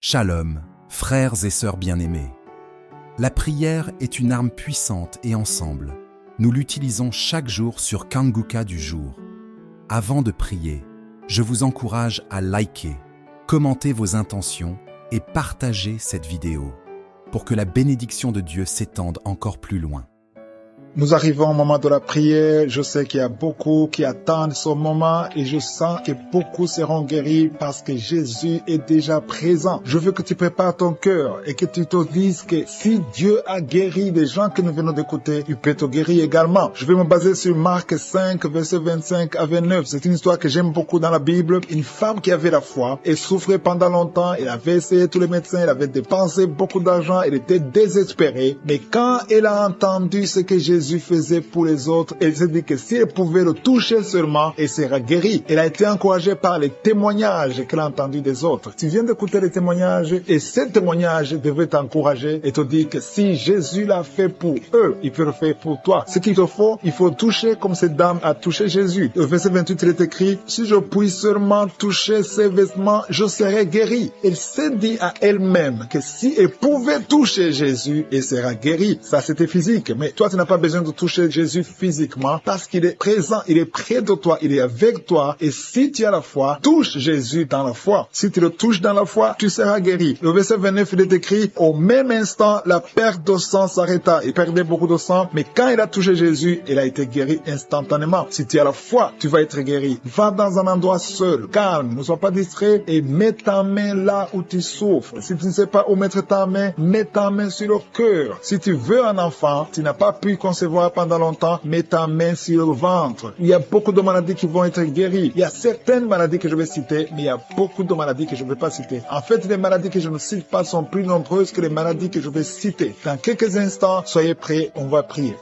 Shalom, frères et sœurs bien-aimés. La prière est une arme puissante et ensemble, nous l'utilisons chaque jour sur Kanguka du jour. Avant de prier, je vous encourage à liker, commenter vos intentions et partager cette vidéo pour que la bénédiction de Dieu s'étende encore plus loin. Nous arrivons au moment de la prière. Je sais qu'il y a beaucoup qui attendent ce moment et je sens que beaucoup seront guéris parce que Jésus est déjà présent. Je veux que tu prépares ton cœur et que tu te dises que si Dieu a guéri les gens que nous venons d'écouter, il peut te guérir également. Je vais me baser sur Marc 5, verset 25 à 29. C'est une histoire que j'aime beaucoup dans la Bible. Une femme qui avait la foi et souffrait pendant longtemps. Elle avait essayé tous les médecins, elle avait dépensé beaucoup d'argent, elle était désespérée. Mais quand elle a entendu ce que Jésus faisait pour les autres, elle s'est dit que si elle pouvait le toucher seulement, elle sera guérie. Elle a été encouragée par les témoignages qu'elle a entendus des autres. Tu viens d'écouter les témoignages et ces témoignages devraient t'encourager et te dire que si Jésus l'a fait pour eux, il peut le faire pour toi. Ce qu'il te faut, il faut toucher comme cette dame a touché Jésus. Au verset 28, il est écrit, si je puis seulement toucher ses vêtements, je serai guérie. Elle s'est dit à elle-même que si elle pouvait toucher Jésus, elle sera guérie. Ça, c'était physique. Mais toi, tu n'as pas besoin de toucher Jésus physiquement parce qu'il est présent, il est près de toi, il est avec toi. Et si tu as la foi, touche Jésus dans la foi. Si tu le touches dans la foi, tu seras guéri. Le verset 29, il est écrit, au même instant, la perte de sang s'arrêta. Il perdait beaucoup de sang, mais quand il a touché Jésus, il a été guéri instantanément. Si tu as la foi, tu vas être guéri. Va dans un endroit seul, calme, ne sois pas distrait et mets ta main là où tu souffres. Si tu ne sais pas où mettre ta main, mets ta main sur le cœur. Si tu veux un enfant, tu n'as pas pu concevoir pendant longtemps, mets ta main sur le ventre. Il y a beaucoup de maladies qui vont être guéries. Il y a certaines maladies que je vais citer, mais il y a beaucoup de maladies que je ne vais pas citer. En fait, les maladies que je ne cite pas sont plus nombreuses que les maladies que je vais citer. Dans quelques instants, soyez prêts, on va prier.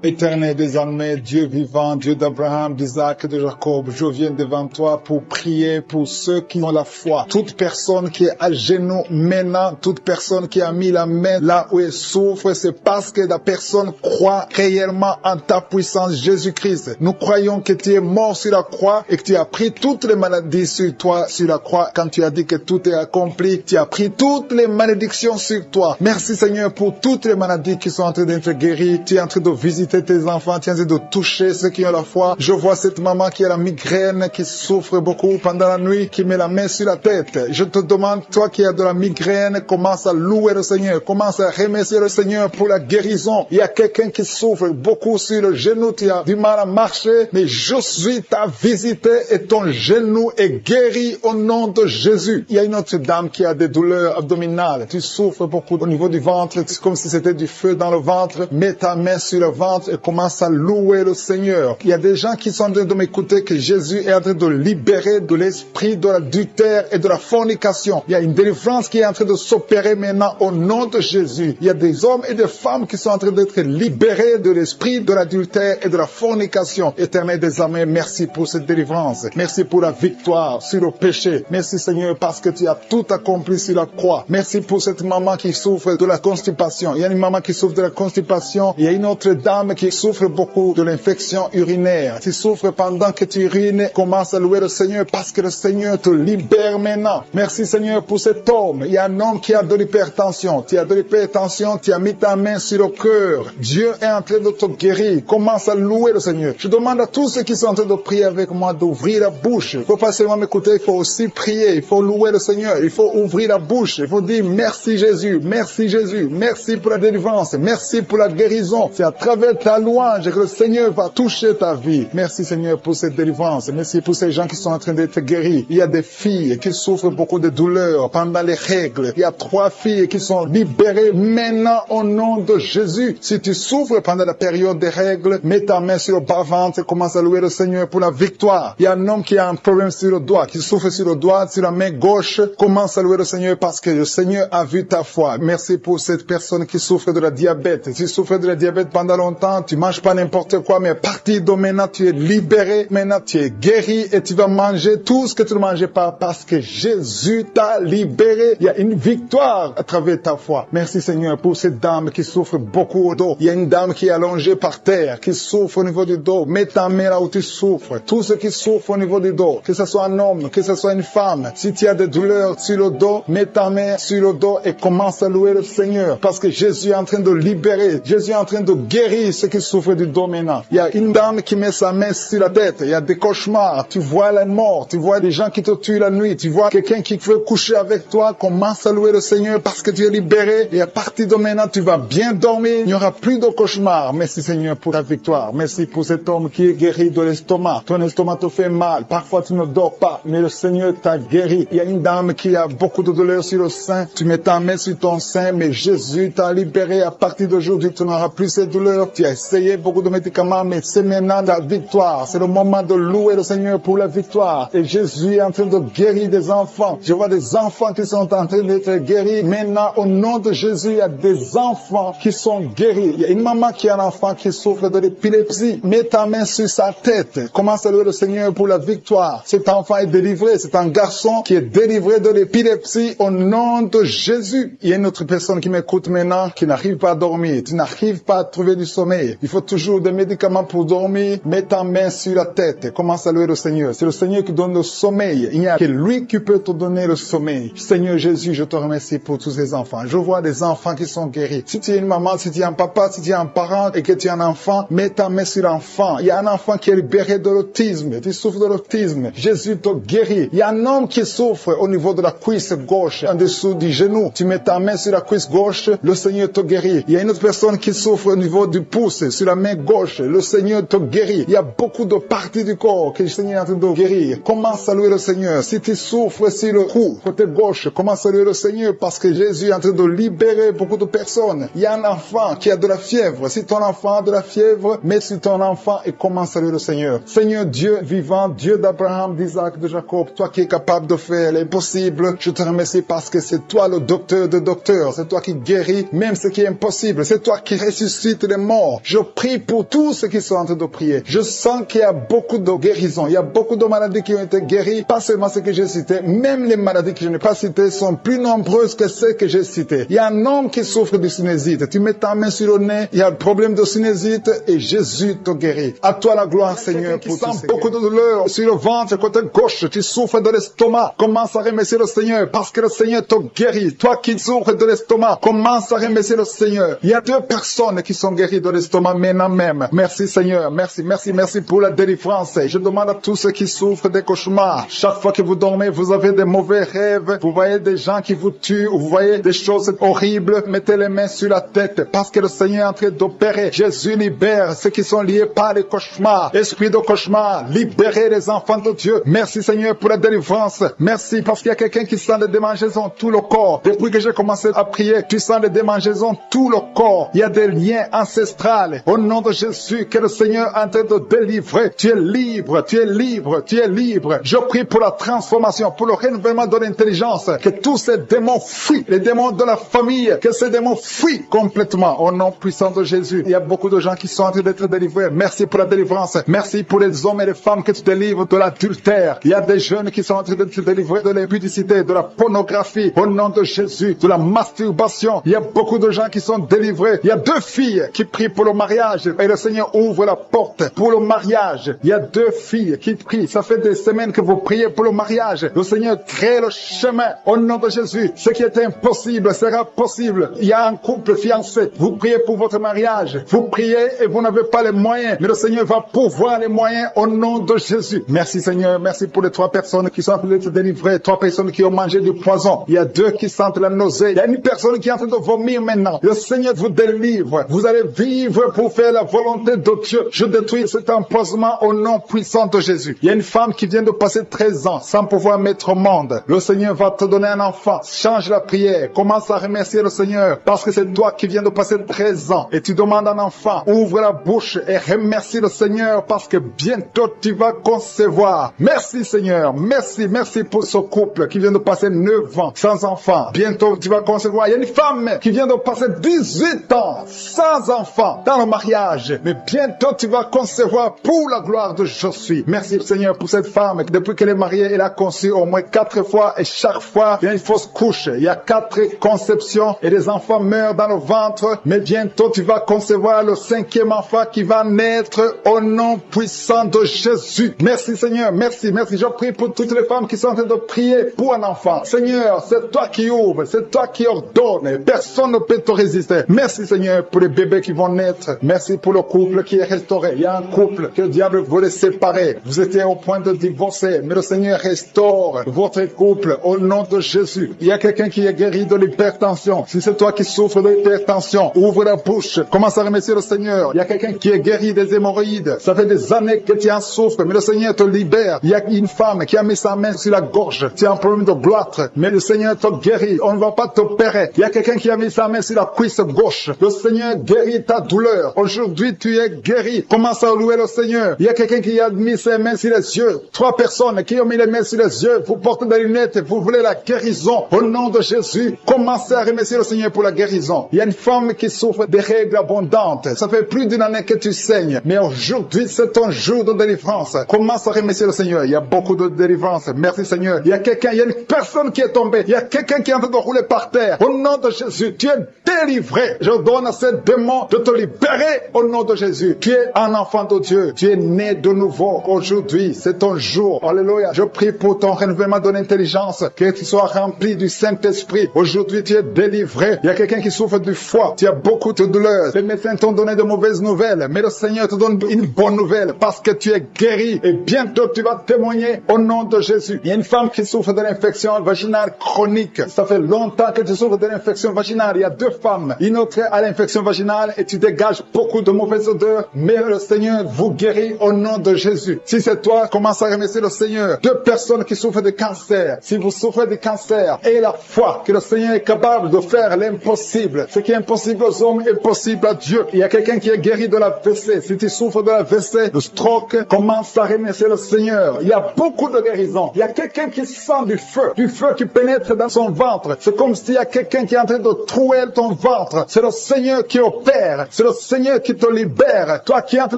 Éternel des armées, Dieu vivant, Dieu d'Abraham, d'Isaac et de Jacob, je viens devant toi pour prier pour ceux qui ont la foi. Toute personne qui est à genoux maintenant, toute personne qui a mis la main là où elle souffre, c'est parce que la personne croit réellement en ta puissance, Jésus-Christ. Nous croyons que tu es mort sur la croix et que tu as pris toutes les maladies sur toi, sur la croix. Quand tu as dit que tout est accompli, tu as pris toutes les malédictions sur toi. Merci Seigneur pour toutes les maladies qui sont en train d'être guéries. Tu es en train de visiter tes enfants, tu es en train de toucher ceux qui ont la foi. Je vois cette maman qui a la migraine, qui souffre beaucoup pendant la nuit, qui met la main sur la tête. Je te demande, toi qui as de la migraine, commence à louer le Seigneur, commence à remercier le Seigneur pour la guérison. Il y a quelqu'un qui souffre beaucoup sur le genou, tu as du mal à marcher, mais je suis ta visité et ton genou est guéri au nom de Jésus. Il y a une autre dame qui a des douleurs abdominales, tu souffres beaucoup au niveau du ventre, c'est comme si c'était du feu dans le ventre. Mets ta main sur le ventre et commence à louer le Seigneur. Il y a des gens qui sont en train de m'écouter que Jésus est en train de libérer de l'esprit de l'adultère et de la fornication. Il y a une délivrance qui est en train de s'opérer maintenant au nom de Jésus. Il y a des hommes et des femmes qui sont en train d'être libérés de l'esprit de l'adultère et de la fornication. Éternel des armées, merci pour cette délivrance. Merci pour la victoire sur le péché. Merci Seigneur parce que tu as tout accompli sur la croix. Merci pour cette maman qui souffre de la constipation. Il y a une maman qui souffre de la constipation. Il y a une autre dame qui souffre beaucoup de l'infection urinaire. Tu souffres pendant que tu urines, commence à louer le Seigneur parce que le Seigneur te libère maintenant. Merci Seigneur pour cet homme. Il y a un homme qui a de l'hypertension. Tu as de l'hypertension, tu as mis ta main sur le cœur. Dieu est en train de te guérir. Commence à louer le Seigneur. Je demande à tous ceux qui sont en train de prier avec moi d'ouvrir la bouche. Il ne faut pas seulement m'écouter, il faut aussi prier. Il faut louer le Seigneur. Il faut ouvrir la bouche. Il faut dire merci Jésus, merci Jésus, merci pour la délivrance, merci pour la guérison. C'est à travers ta louange que le Seigneur va toucher ta vie. Merci Seigneur pour cette délivrance. Merci pour ces gens qui sont en train d'être guéris. Il y a des filles qui souffrent beaucoup de douleurs pendant les règles. Il y a 3 filles qui sont libérées maintenant au nom de Jésus. Si tu souffres pendant la période des règles, mets ta main sur le bas-ventre et commence à louer le Seigneur pour la victoire. Il y a un homme qui a un problème sur le doigt, qui souffre sur le doigt, sur la main gauche. Commence à louer le Seigneur parce que le Seigneur a vu ta foi. Merci pour cette personne qui souffre de la diabète. Si tu souffres de la diabète pendant longtemps, temps, tu manges pas n'importe quoi, mais à partir de maintenant, tu es libéré, maintenant tu es guéri et tu vas manger tout ce que tu ne mangeais pas parce que Jésus t'a libéré. Il y a une victoire à travers ta foi. Merci Seigneur pour cette dame qui souffre beaucoup au dos. Il y a une dame qui est allongée par terre, qui souffre au niveau du dos. Mets ta main là où tu souffres. Tout ce qui souffre au niveau du dos, que ce soit un homme, que ce soit une femme, si tu as des douleurs sur le dos, mets ta main sur le dos et commence à louer le Seigneur parce que Jésus est en train de libérer. Jésus est en train de guérir ceux qui souffrent du dos maintenant. Il y a une dame qui met sa main sur la tête. Il y a des cauchemars. Tu vois la mort. Tu vois des gens qui te tuent la nuit. Tu vois quelqu'un qui veut coucher avec toi. Commence à louer le Seigneur parce que tu es libéré. Et à partir de maintenant, tu vas bien dormir. Il n'y aura plus de cauchemars. Merci Seigneur pour ta victoire. Merci pour cet homme qui est guéri de l'estomac. Ton estomac te fait mal. Parfois, tu ne dors pas. Mais le Seigneur t'a guéri. Il y a une dame qui a beaucoup de douleurs sur le sein. Tu mets ta main sur ton sein. Mais Jésus t'a libéré. À partir d'aujourd'hui, tu n'auras plus ces douleurs. Tu as essayé beaucoup de médicaments. Mais c'est maintenant la victoire. C'est le moment de louer le Seigneur pour la victoire. Et Jésus est en train de guérir des enfants. Je vois des enfants qui sont en train d'être guéris. Maintenant, au nom de Jésus, il y a des enfants qui sont guéris. Il y a une maman qui a un enfant qui souffre de l'épilepsie. Mets ta main sur sa tête. Commence à louer le Seigneur pour la victoire. Cet enfant est délivré. C'est un garçon qui est délivré de l'épilepsie au nom de Jésus. Il y a une autre personne qui m'écoute maintenant qui n'arrive pas à dormir. Tu n'arrives pas à trouver du sommeil. Il faut toujours des médicaments pour dormir. Mets ta main sur la tête. Commence à louer le Seigneur. C'est le Seigneur qui donne le sommeil. Il n'y a que lui qui peut te donner le sommeil. Seigneur Jésus, je te remercie pour tous ces enfants. Je vois des enfants qui sont guéris. Si tu es une maman, si tu es un papa, si tu es un parent et que tu es un enfant, mets ta main sur l'enfant. Il y a un enfant qui est libéré de l'autisme. Tu souffres de l'autisme. Jésus te guérit. Il y a un homme qui souffre au niveau de la cuisse gauche, en dessous du genou. Tu mets ta main sur la cuisse gauche, le Seigneur te guérit. Il y a une autre personne qui souffre au niveau du pouce, sur la main gauche. Le Seigneur te guérit. Il y a beaucoup de parties du corps que le Seigneur est en train de guérir. Commence à louer le Seigneur. Si tu souffres sur le cou, côté gauche, commence à louer le Seigneur parce que Jésus est en train de libérer beaucoup de personnes. Il y a un enfant qui a de la fièvre. Si ton enfant a de la fièvre, mets sur ton enfant et commence à louer le Seigneur. Seigneur Dieu vivant, Dieu d'Abraham, d'Isaac, de Jacob, toi qui es capable de faire l'impossible, je te remercie parce que c'est toi le docteur de docteurs. C'est toi qui guéris même ce qui est impossible. C'est toi qui ressuscites les morts. Je prie pour tous ceux qui sont en train de prier. Je sens qu'il y a beaucoup de guérisons. Il y a beaucoup de maladies qui ont été guéries. Pas seulement ce que j'ai cité. Même les maladies que je n'ai pas citées sont plus nombreuses que celles que j'ai citées. Il y a un homme qui souffre de sinusite. Tu mets ta main sur le nez. Il y a un problème de sinusite et Jésus te guérit. À toi la gloire, Seigneur, pour tout. Beaucoup de douleurs sur le ventre, côté gauche. Tu souffres de l'estomac. Commence à remercier le Seigneur parce que le Seigneur te guérit. Toi qui souffres de l'estomac, commence à remercier le Seigneur. Il y a 2 personnes qui sont guéries de l'estomac maintenant même. Merci Seigneur. Merci pour la délivrance. Je demande à tous ceux qui souffrent des cauchemars. Chaque fois que vous dormez, vous avez des mauvais rêves. Vous voyez des gens qui vous tuent. Vous voyez des choses horribles. Mettez les mains sur la tête parce que le Seigneur est en train d'opérer. Jésus libère ceux qui sont liés par les cauchemars. Esprit de cauchemar, libérez les enfants de Dieu. Merci Seigneur pour la délivrance. Merci parce qu'il y a quelqu'un qui sent des démangeaisons tout le corps. Depuis que j'ai commencé à prier, tu sens des démangeaisons tout le corps. Il y a des liens ancestrales. Au nom de Jésus, que le Seigneur est en train de délivrer. Tu es libre, tu es libre, tu es libre. Je prie pour la transformation, pour le renouvellement de l'intelligence. Que tous ces démons fuient, les démons de la famille, que ces démons fuient complètement. Au nom puissant de Jésus. Il y a beaucoup de gens qui sont en train d'être délivrés. Merci pour la délivrance. Merci pour les hommes et les femmes que tu délivres de l'adultère. Il y a des jeunes qui sont en train d'être délivrés de l'impudicité, de la pornographie. Au nom de Jésus, de la masturbation. Il y a beaucoup de gens qui sont délivrés. Il y a 2 filles qui prient pour le mariage. Et le Seigneur ouvre la porte pour le mariage. Il y a 2 filles qui prient. Ça fait des semaines que vous priez pour le mariage. Le Seigneur crée le chemin. Au nom de Jésus, ce qui est impossible sera possible. Il y a un couple fiancé. Vous priez pour votre mariage. Vous priez et vous n'avez pas les moyens. Mais le Seigneur va pourvoir les moyens au nom de Jésus. Merci Seigneur. Merci pour les 3 personnes qui sont en train d'être délivrées. 3 personnes qui ont mangé du poison. Il y a 2 qui sentent la nausée. Il y a une personne qui est en train de vomir maintenant. Le Seigneur vous délivre. Vous allez vivre pour faire la volonté de Dieu. Je détruis cet empoisonnement au nom puissant de Jésus. Il y a une femme qui vient de passer 13 ans sans pouvoir mettre au monde. Le Seigneur va te donner un enfant. Change la prière. Commence à remercier le Seigneur parce que c'est toi qui viens de passer 13 ans et tu demandes un enfant. Ouvre la bouche et remercie le Seigneur parce que bientôt tu vas concevoir. Merci Seigneur. Merci pour ce couple qui vient de passer 9 ans sans enfant. Bientôt tu vas concevoir. Il y a une femme qui vient de passer 18 ans sans enfant. enfant dans le mariage, mais bientôt tu vas concevoir pour la gloire de Je suis. Merci Seigneur pour cette femme. Depuis qu'elle est mariée, elle a conçu au moins 4 fois et chaque fois, il y a une fausse couche. Il y a 4 conceptions et les enfants meurent dans le ventre, mais bientôt tu vas concevoir le 5e enfant qui va naître au nom puissant de Jésus. Merci Seigneur, merci. Je prie pour toutes les femmes qui sont en train de prier pour un enfant. Seigneur, c'est toi qui ouvres, c'est toi qui ordonnes. Personne ne peut te résister. Merci Seigneur pour les bébés qui vont naître. Merci pour le couple qui est restauré. Il y a un couple que le diable voulait séparer. Vous étiez au point de divorcer, mais le Seigneur restaure votre couple au nom de Jésus. Il y a quelqu'un qui est guéri de l'hypertension. Si c'est toi qui souffres de l'hypertension, ouvre la bouche. Commence à remercier le Seigneur. Il y a quelqu'un qui est guéri des hémorroïdes. Ça fait des années que tu en souffres, mais le Seigneur te libère. Il y a une femme qui a mis sa main sur la gorge. Tu as un problème de gloître, mais le Seigneur te guérit. On ne va pas t'opérer. Il y a quelqu'un qui a mis sa main sur la cuisse gauche. Le Seigneur guérit ta douleur. Aujourd'hui, tu es guéri. Commence à louer le Seigneur. Il y a quelqu'un qui a mis ses mains sur les yeux. 3 personnes qui ont mis les mains sur les yeux. Vous portez des lunettes. Vous voulez la guérison. Au nom de Jésus, commencez à remercier le Seigneur pour la guérison. Il y a une femme qui souffre des règles abondantes. Ça fait plus d'1 année que tu saignes. Mais aujourd'hui, c'est ton jour de délivrance. Commence à remercier le Seigneur. Il y a beaucoup de délivrance. Merci Seigneur. Il y a une personne qui est tombée. Il y a quelqu'un qui est en train de rouler par terre. Au nom de Jésus, tu es délivré. Je donne à ces démons de te libérer au nom de Jésus. Tu es un enfant de Dieu. Tu es né de nouveau. Aujourd'hui, c'est ton jour. Alléluia. Je prie pour ton renouvellement de l'intelligence. Que tu sois rempli du Saint-Esprit. Aujourd'hui, tu es délivré. Il y a quelqu'un qui souffre du foie. Tu as beaucoup de douleurs. Les médecins t'ont donné de mauvaises nouvelles. Mais le Seigneur te donne une bonne nouvelle parce que tu es guéri. Et bientôt, tu vas témoigner au nom de Jésus. Il y a une femme qui souffre de l'infection vaginale chronique. Ça fait longtemps que tu souffres de l'infection vaginale. Il y a 2 femmes. Une autre a l'infection vaginale et tu dégages beaucoup de mauvaises odeurs. Mais le Seigneur vous guérit au nom de Jésus. Si c'est toi, commence à remercier le Seigneur. 2 personnes qui souffrent de cancer. Si vous souffrez de cancer, ayez la foi que le Seigneur est capable de faire l'impossible. Ce qui est impossible aux hommes est possible à Dieu. Il y a quelqu'un qui est guéri de la WC. Si tu souffres de la WC, de stroke, commence à remercier le Seigneur. Il y a beaucoup de guérisons. Il y a quelqu'un qui sent du feu qui pénètre dans son ventre. C'est comme s'il y a quelqu'un qui est en train de trouer ton ventre. C'est le Seigneur qui opère. C'est le Seigneur qui te libère. Toi qui es en train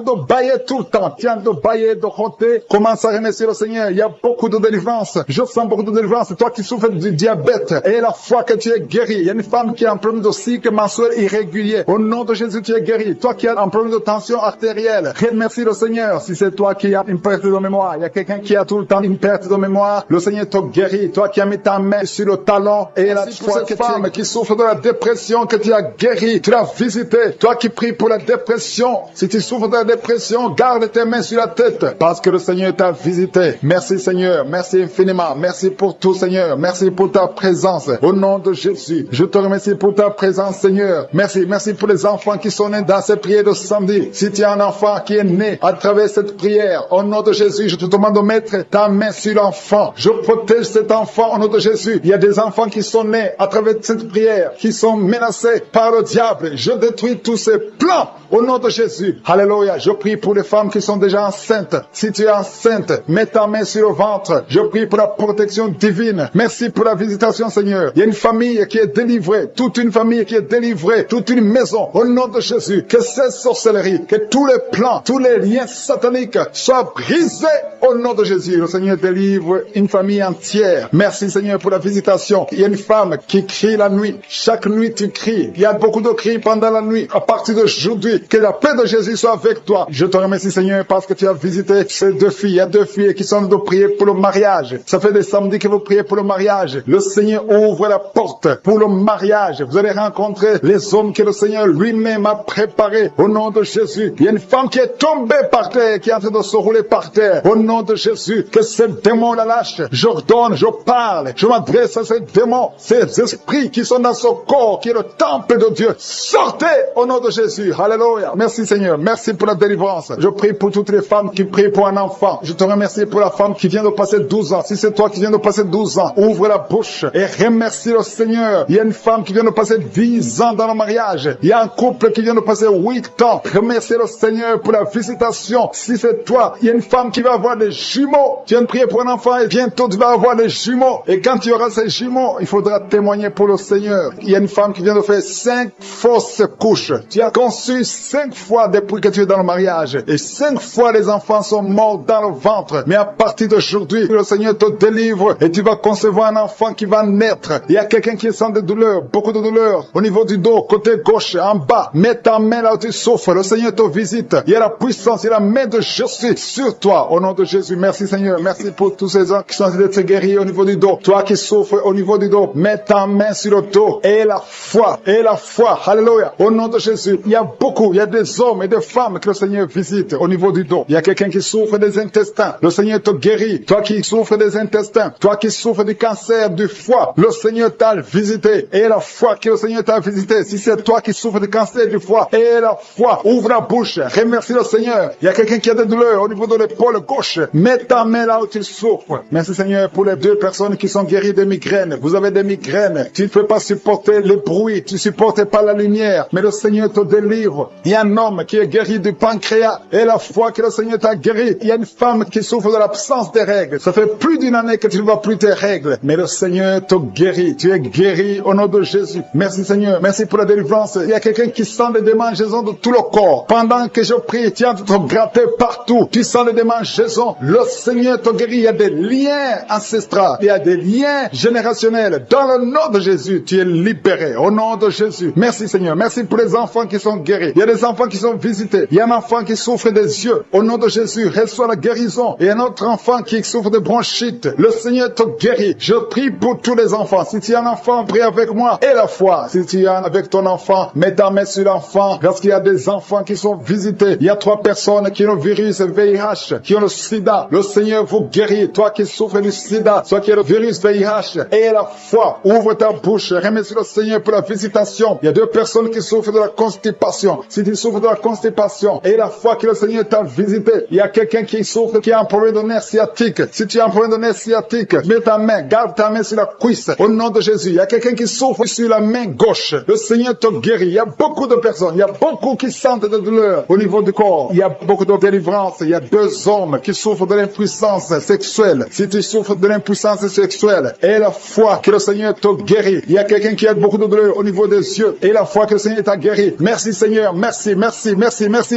de bailler tout le temps, tu es en train de bailler, de roter, commence à remercier le Seigneur. Il y a beaucoup de délivrance. Je sens beaucoup de délivrance. Toi qui souffres du diabète, et la foi que tu es guéri. Il y a une femme qui a un problème de cycle mensuel irrégulier. Au nom de Jésus, tu es guéri. Toi qui as un problème de tension artérielle, remercie le Seigneur. Si c'est toi qui as une perte de mémoire, il y a quelqu'un qui a tout le temps une perte de mémoire, le Seigneur te guérit. Toi qui as mis ta main sur le talon, et la cette femme qui souffre de la dépression que tu as guéri, tu l'as visité. Toi qui pries pour la dépression, si tu souffres de la dépression, garde tes mains sur la tête parce que le Seigneur t'a visité. Merci Seigneur, merci infiniment. Merci pour tout Seigneur. Merci pour ta présence. Au nom de Jésus, je te remercie pour ta présence Seigneur. Merci pour les enfants qui sont nés dans cette prière de samedi. Si tu as un enfant qui est né à travers cette prière, au nom de Jésus, je te demande de mettre ta main sur l'enfant. Je protège cet enfant au nom de Jésus. Il y a des enfants qui sont nés à travers cette prière, qui sont menacés par le diable. Je détruis tous ces plans au nom de Jésus. Alléluia. Je prie pour les femmes qui sont déjà enceintes. Si tu es enceinte, mets ta main sur le ventre. Je prie pour la protection divine. Merci pour la visitation, Seigneur. Il y a une famille qui est délivrée. Toute une famille qui est délivrée. Toute une maison. Au nom de Jésus. Que cette sorcellerie, que tous les plans, tous les liens sataniques soient brisés au nom de Jésus. Le Seigneur délivre une famille entière. Merci, Seigneur, pour la visitation. Il y a une femme qui crie la nuit. Chaque nuit, tu cries. Il y a beaucoup de cris pendant la nuit. À partir d'aujourd'hui, que la paix de Jésus soit avec toi. Je te remercie, Seigneur, parce que tu as visité ces 2 filles. Il y a 2 filles qui sont en train de prier pour le mariage. Ça fait des samedis que vous priez pour le mariage. Le Seigneur ouvre la porte pour le mariage. Vous allez rencontrer les hommes que le Seigneur lui-même a préparés. Au nom de Jésus. Il y a une femme qui est tombée par terre, qui est en train de se rouler par terre. Au nom de Jésus, que ces démons la lâchent. J'ordonne, je parle, je m'adresse à ces démons, ces esprits qui sont dans ce corps, qui est le temple de Dieu. Sortez au nom de Jésus. Alléluia. Merci Seigneur. Merci pour la délivrance. Je prie pour toutes les femmes qui prient pour un enfant. Je te remercie pour la femme qui vient de passer 12 ans. Si c'est toi qui viens de passer 12 ans, ouvre la bouche et remercie le Seigneur. Il y a une femme qui vient de passer 10 ans dans le mariage. Il y a un couple qui vient de passer 8 ans. Remercie le Seigneur pour la visitation. Si c'est toi, il y a une femme qui va avoir des jumeaux. Tu viens de prier pour un enfant et bientôt tu vas avoir des jumeaux. Et quand tu auras ces jumeaux, il faudra témoigner pour le Seigneur. Il y a une femme qui vient de faire 5 fausses couches. Tu as as conçu 5 fois depuis que tu es dans le mariage. Et 5 fois les enfants sont morts dans le ventre. Mais à partir d'aujourd'hui, le Seigneur te délivre et tu vas concevoir un enfant qui va naître. Il y a quelqu'un qui sent des douleurs, beaucoup de douleurs au niveau du dos, côté gauche, en bas. Mets ta main là où tu souffres. Le Seigneur te visite. Il y a la puissance, il y a la main de Jésus sur toi. Au nom de Jésus, merci Seigneur. Merci pour tous ces gens qui sont en train d'être guéris au niveau du dos. Toi qui souffres au niveau du dos, mets ta main sur le dos. Et la foi. Alléluia. Au nom de Jésus, il y a des hommes et des femmes que le Seigneur visite au niveau du dos. Il y a quelqu'un qui souffre des intestins. Le Seigneur te guérit. Toi qui souffres des intestins, toi qui souffres du cancer du foie, le Seigneur t'a visité. Et la foi que le Seigneur t'a visité. Si c'est toi qui souffres du cancer du foie, et la foi, ouvre la bouche. Remercie le Seigneur. Il y a quelqu'un qui a des douleurs au niveau de l'épaule gauche. Mets ta main là où tu souffres. Merci Seigneur pour les 2 personnes qui sont guéries de migraines. Vous avez des migraines. Tu ne peux pas supporter le bruit. Tu ne supportes pas la lumière. Mais le Seigneur te délivre. Il y a un homme qui est guéri du pancréas. Et la foi que le Seigneur t'a guéri. Il y a une femme qui souffre de l'absence des règles. Ça fait plus d'une année que tu ne vois plus tes règles. Mais le Seigneur te guérit. Tu es guéri au nom de Jésus. Merci Seigneur. Merci pour la délivrance. Il y a quelqu'un qui sent des démangeaisons de tout le corps. Pendant que je prie, tu es en train de te gratter partout. Tu sens des démangeaisons. Le Seigneur te guérit. Il y a des liens ancestraux. Il y a des liens générationnels. Dans le nom de Jésus, tu es libéré. Au nom de Jésus. Merci Seigneur. Merci pour les enfants qui sont guéris. Il y a des enfants qui sont visités. Il y a un enfant qui souffre des yeux. Au nom de Jésus, reçois la guérison. Et un autre enfant qui souffre de bronchite. Le Seigneur te guérit. Je prie pour tous les enfants. Si tu es un enfant, prie avec moi. Et la foi. Si tu es avec ton enfant, mets ta main sur l'enfant. Parce qu'il y a des enfants qui sont visités. Il y a 3 personnes qui ont le virus VIH, qui ont le sida. Le Seigneur vous guérit. Toi qui souffres du sida, toi qui as le virus VIH. Et la foi. Ouvre ta bouche. Remercie le Seigneur pour la visitation. Il y a 2 personnes qui souffrent de la constipation. Si tu souffres de la constipation et la foi que le Seigneur t'a visité, il y a quelqu'un qui souffre, qui a un problème de nerf sciatique. Si tu as un problème de nerf sciatique, mets ta main, garde ta main sur la cuisse. Au nom de Jésus, il y a quelqu'un qui souffre sur la main gauche. Le Seigneur te guérit. Il y a beaucoup de personnes, il y a beaucoup qui sentent de douleur au niveau du corps. Il y a beaucoup de délivrance. Il y a 2 hommes qui souffrent de l'impuissance sexuelle. Si tu souffres de l'impuissance sexuelle et la foi que le Seigneur te guérit, il y a quelqu'un qui a beaucoup de douleur au niveau des yeux et la foi que le Seigneur t'a guéri. Merci Seigneur, merci